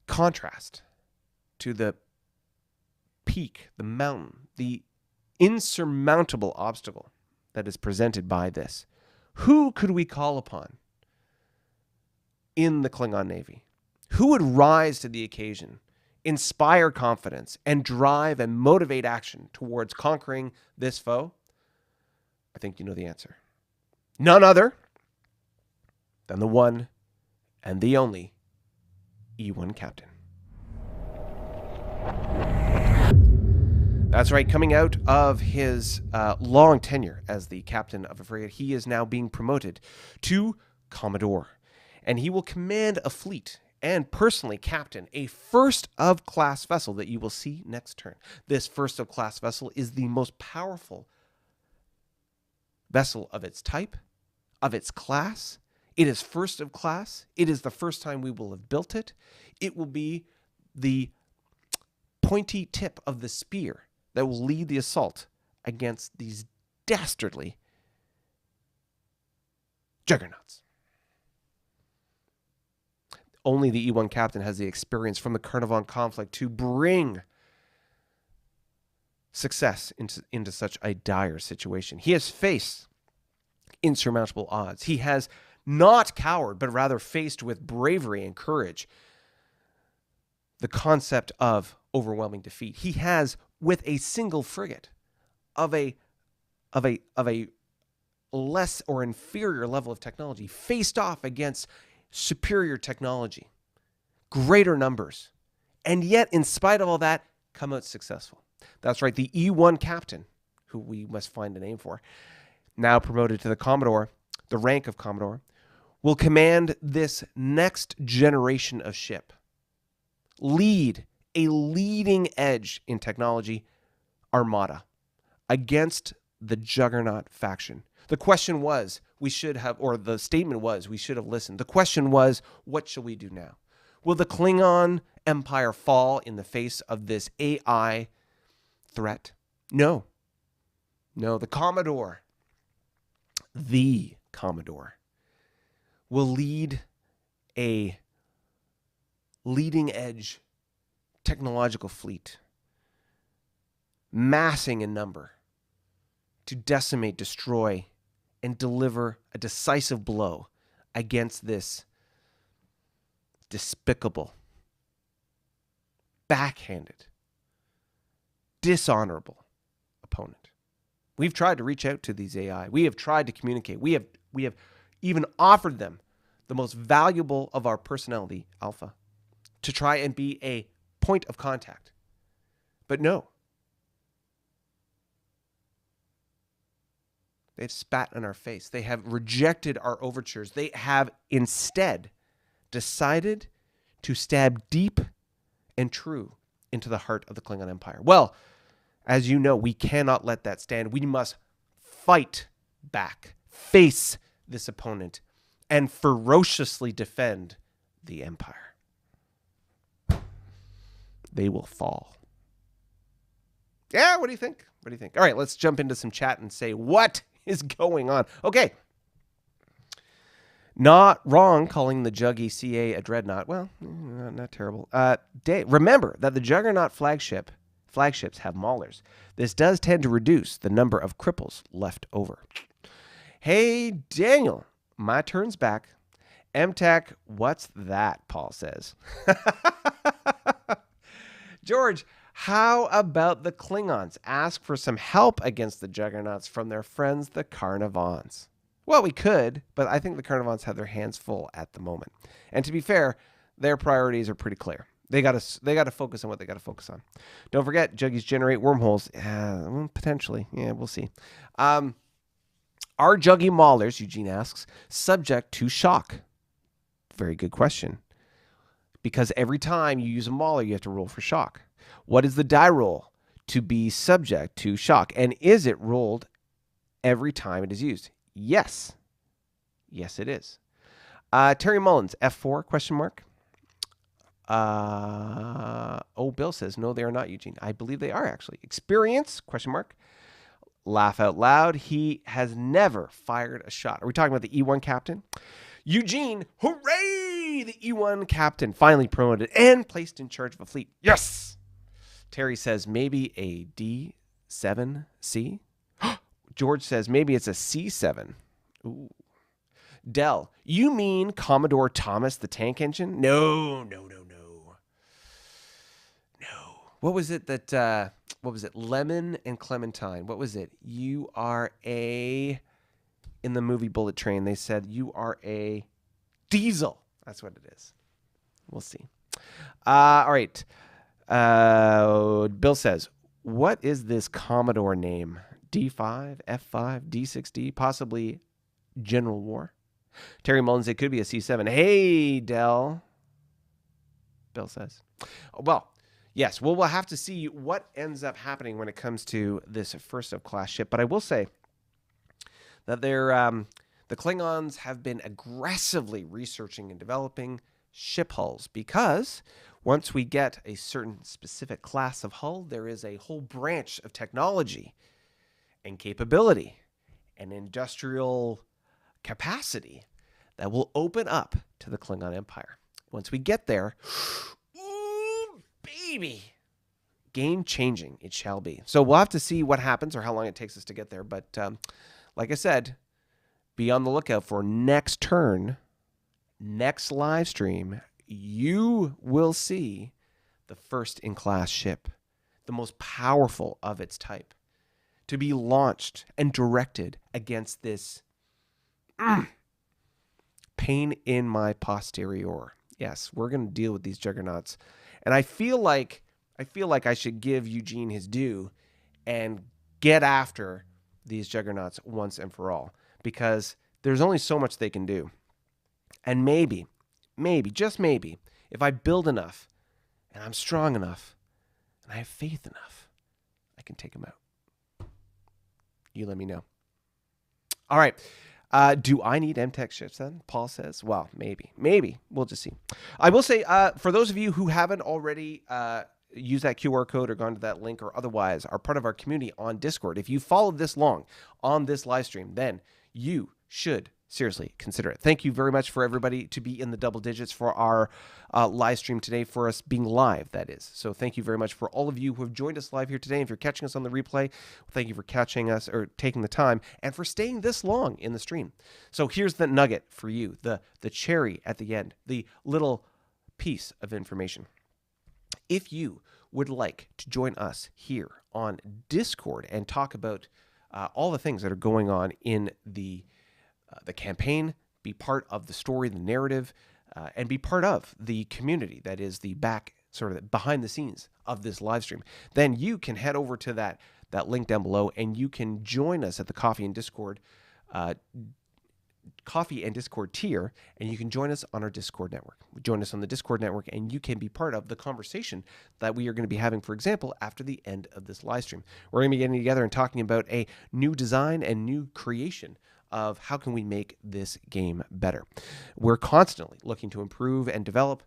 [SPEAKER 1] contrast to the peak, the mountain, the insurmountable obstacle that is presented by this, who could we call upon in the Klingon Navy? Who would rise to the occasion, inspire confidence, and drive and motivate action towards conquering this foe? I think you know the answer. None other than the one and the only E1 Captain. That's right. Coming out of his long tenure as the captain of a frigate, he is now being promoted to Commodore. And he will command a fleet and personally captain a first-of-class vessel that you will see next turn. This first-of-class vessel is the most powerful vessel of its type, of its class. It is first of class. It is the first time we will have built it. It will be the pointy tip of the spear that will lead the assault against these dastardly juggernauts. Only the E1 captain has the experience from the Carnarvon conflict to bring success into such a dire situation. He has faced insurmountable odds. He has not cowered, but rather faced with bravery and courage the concept of overwhelming defeat. He has, with a single frigate of a less or inferior level of technology, faced off against superior technology, greater numbers, and yet, in spite of all that, come out successful. That's right, the E1 captain, who we must find a name for, now promoted to the Commodore, the rank of Commodore, will command this next generation of ship, lead a leading edge in technology armada against the Juggernaut faction. The question was, the statement was, we should have listened. The question was, what shall we do now? Will the Klingon Empire fall in the face of this AI threat? No. No, the Commodore, will lead a leading edge technological fleet, massing in number, to decimate, destroy, and deliver a decisive blow against this despicable, backhanded, dishonorable opponent. We've tried to reach out to these AI. We have tried to communicate. We have even offered them the most valuable of our personnel, the Alpha, to try and be a point of contact. But no. They've spat in our face. They have rejected our overtures. They have instead decided to stab deep and true into the heart of the Klingon Empire. Well, as you know, we cannot let that stand. We must fight back, face this opponent, and ferociously defend the Empire. They will fall. Yeah, what do you think? What do you think? All right, let's jump into some chat and say, what is going on? Okay. Not wrong calling the Juggy CA a dreadnought. Well, not terrible. Remember that the Juggernaut flagships have maulers. This does tend to reduce the number of cripples left over. Hey, Daniel, my turn's back. MTech, what's that? Paul says. George, how about the Klingons ask for some help against the Juggernauts from their friends, the Carnivons? Well, we could, but I think the Carnivons have their hands full at the moment. And to be fair, their priorities are pretty clear. They got to focus on what they got to focus on. Don't forget, Juggies generate wormholes. Potentially. Yeah, we'll see. Are Juggy Maulers, Eugene asks, subject to shock? Very good question. Because every time you use a Mauler, you have to roll for shock. What is the die roll to be subject to shock? And is it rolled every time it is used? Yes. Yes, it is. Terry Mullins, F4, question mark. Bill says, no, they are not, Eugene. I believe they are, actually. Experience, question mark. Laugh out loud. He has never fired a shot. Are we talking about the E1 captain? Eugene, hooray! The E1 captain finally promoted and placed in charge of a fleet. Yes! Terry says, maybe a D7C? George says, maybe it's a C7. Ooh. Dell, you mean Commodore Thomas the tank engine? No. What was it that, Lemon and Clementine. What was it? You are a, in the movie Bullet Train, they said, you are a diesel. That's what it is. We'll see. All right. Bill says, what is this Commodore name? D5, F5, D6D, possibly General War? Terry Mullins, it could be a C7. Hey, Dell. Bill says. Well, yes, we'll have to see what ends up happening when it comes to this first of class ship. But I will say that the Klingons have been aggressively researching and developing ship hulls, because once we get a certain specific class of hull, there is a whole branch of technology and capability and industrial capacity that will open up to the Klingon Empire. Once we get there, ooh, baby, game-changing it shall be. So we'll have to see what happens or how long it takes us to get there. But like I said, be on the lookout for next turn, next live stream. You will see the first-in-class ship, the most powerful of its type, to be launched and directed against this pain in my posterior. Yes, we're going to deal with these juggernauts. And I feel like I should give Eugene his due and get after these juggernauts once and for all, because there's only so much they can do. And maybe, just maybe, if I build enough and I'm strong enough and I have faith enough, I can take them out. You let me know. All right. Do I need MTech ships then? Paul says. Well, maybe. We'll just see. I will say, for those of you who haven't already used that QR code or gone to that link or otherwise are part of our community on Discord, if you followed this long on this live stream, then you should seriously consider it. Thank you very much for everybody to be in the double digits for our live stream today, for us being live, that is. So thank you very much for all of you who have joined us live here today. If you're catching us on the replay, thank you for catching us or taking the time and for staying this long in the stream. So here's the nugget for you, the cherry at the end, the little piece of information. If you would like to join us here on Discord and talk about all the things that are going on in the campaign, be part of the story, the narrative, and be part of the community that is the back sort of behind the scenes of this live stream, then you can head over to that link down below, and you can join us at the Coffee and Discord tier, and you can join us on our Discord network. Join us on the Discord network, and you can be part of the conversation that we are going to be having, for example, after the end of this live stream. We're going to be getting together and talking about a new design and new creation of how can we make this game better. We're constantly looking to improve and develop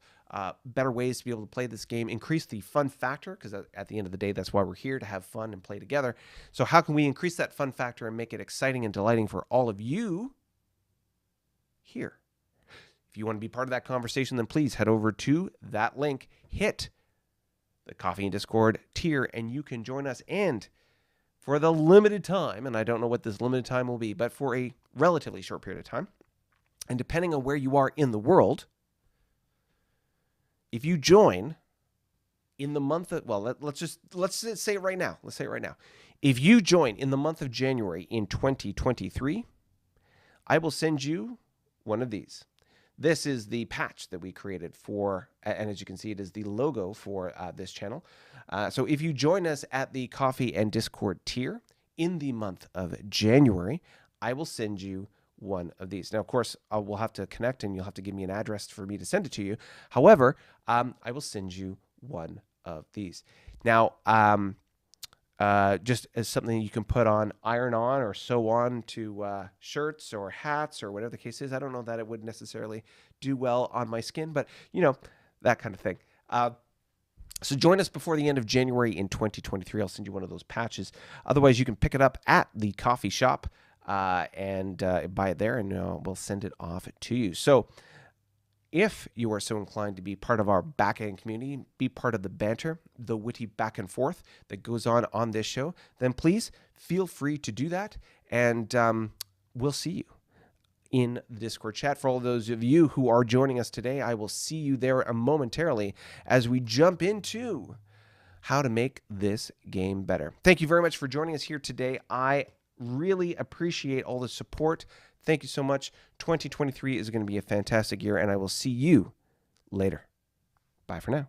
[SPEAKER 1] better ways to be able to play this game, increase the fun factor, because at the end of the day, that's why we're here, to have fun and play together. So how can we increase that fun factor and make it exciting and delighting for all of you here? If you want to be part of that conversation, then please head over to that link, hit the Coffee and Discord tier, and you can join us. And for the limited time, and I don't know what this limited time will be, but for a relatively short period of time, and depending on where you are in the world, if you join in the month of, well, let's say it right now. Let's say it right now. If you join in the month of January in 2023, I will send you one of these. This is the patch that we created for, and as you can see, it is the logo for this channel. So if you join us at the Coffee and Discord tier in the month of January, I will send you one of these. Now, of course, we'll have to connect, and you'll have to give me an address for me to send it to you. However, I will send you one of these. Now, just as something you can put on, iron on, or sew on to shirts or hats or whatever the case is. I don't know that it would necessarily do well on my skin, but that kind of thing. So join us before the end of January in 2023. I'll send you one of those patches. Otherwise, you can pick it up at the coffee shop and buy it there, and we'll send it off to you. So if you are so inclined to be part of our back-end community, be part of the banter, the witty back and forth that goes on this show, then please feel free to do that, and we'll see you in the Discord chat. For all those of you who are joining us today, I will see you there momentarily as we jump into how to make this game better. Thank you very much for joining us here today. I really appreciate all the support. Thank you so much. 2023 is going to be a fantastic year, and I will see you later. Bye for now.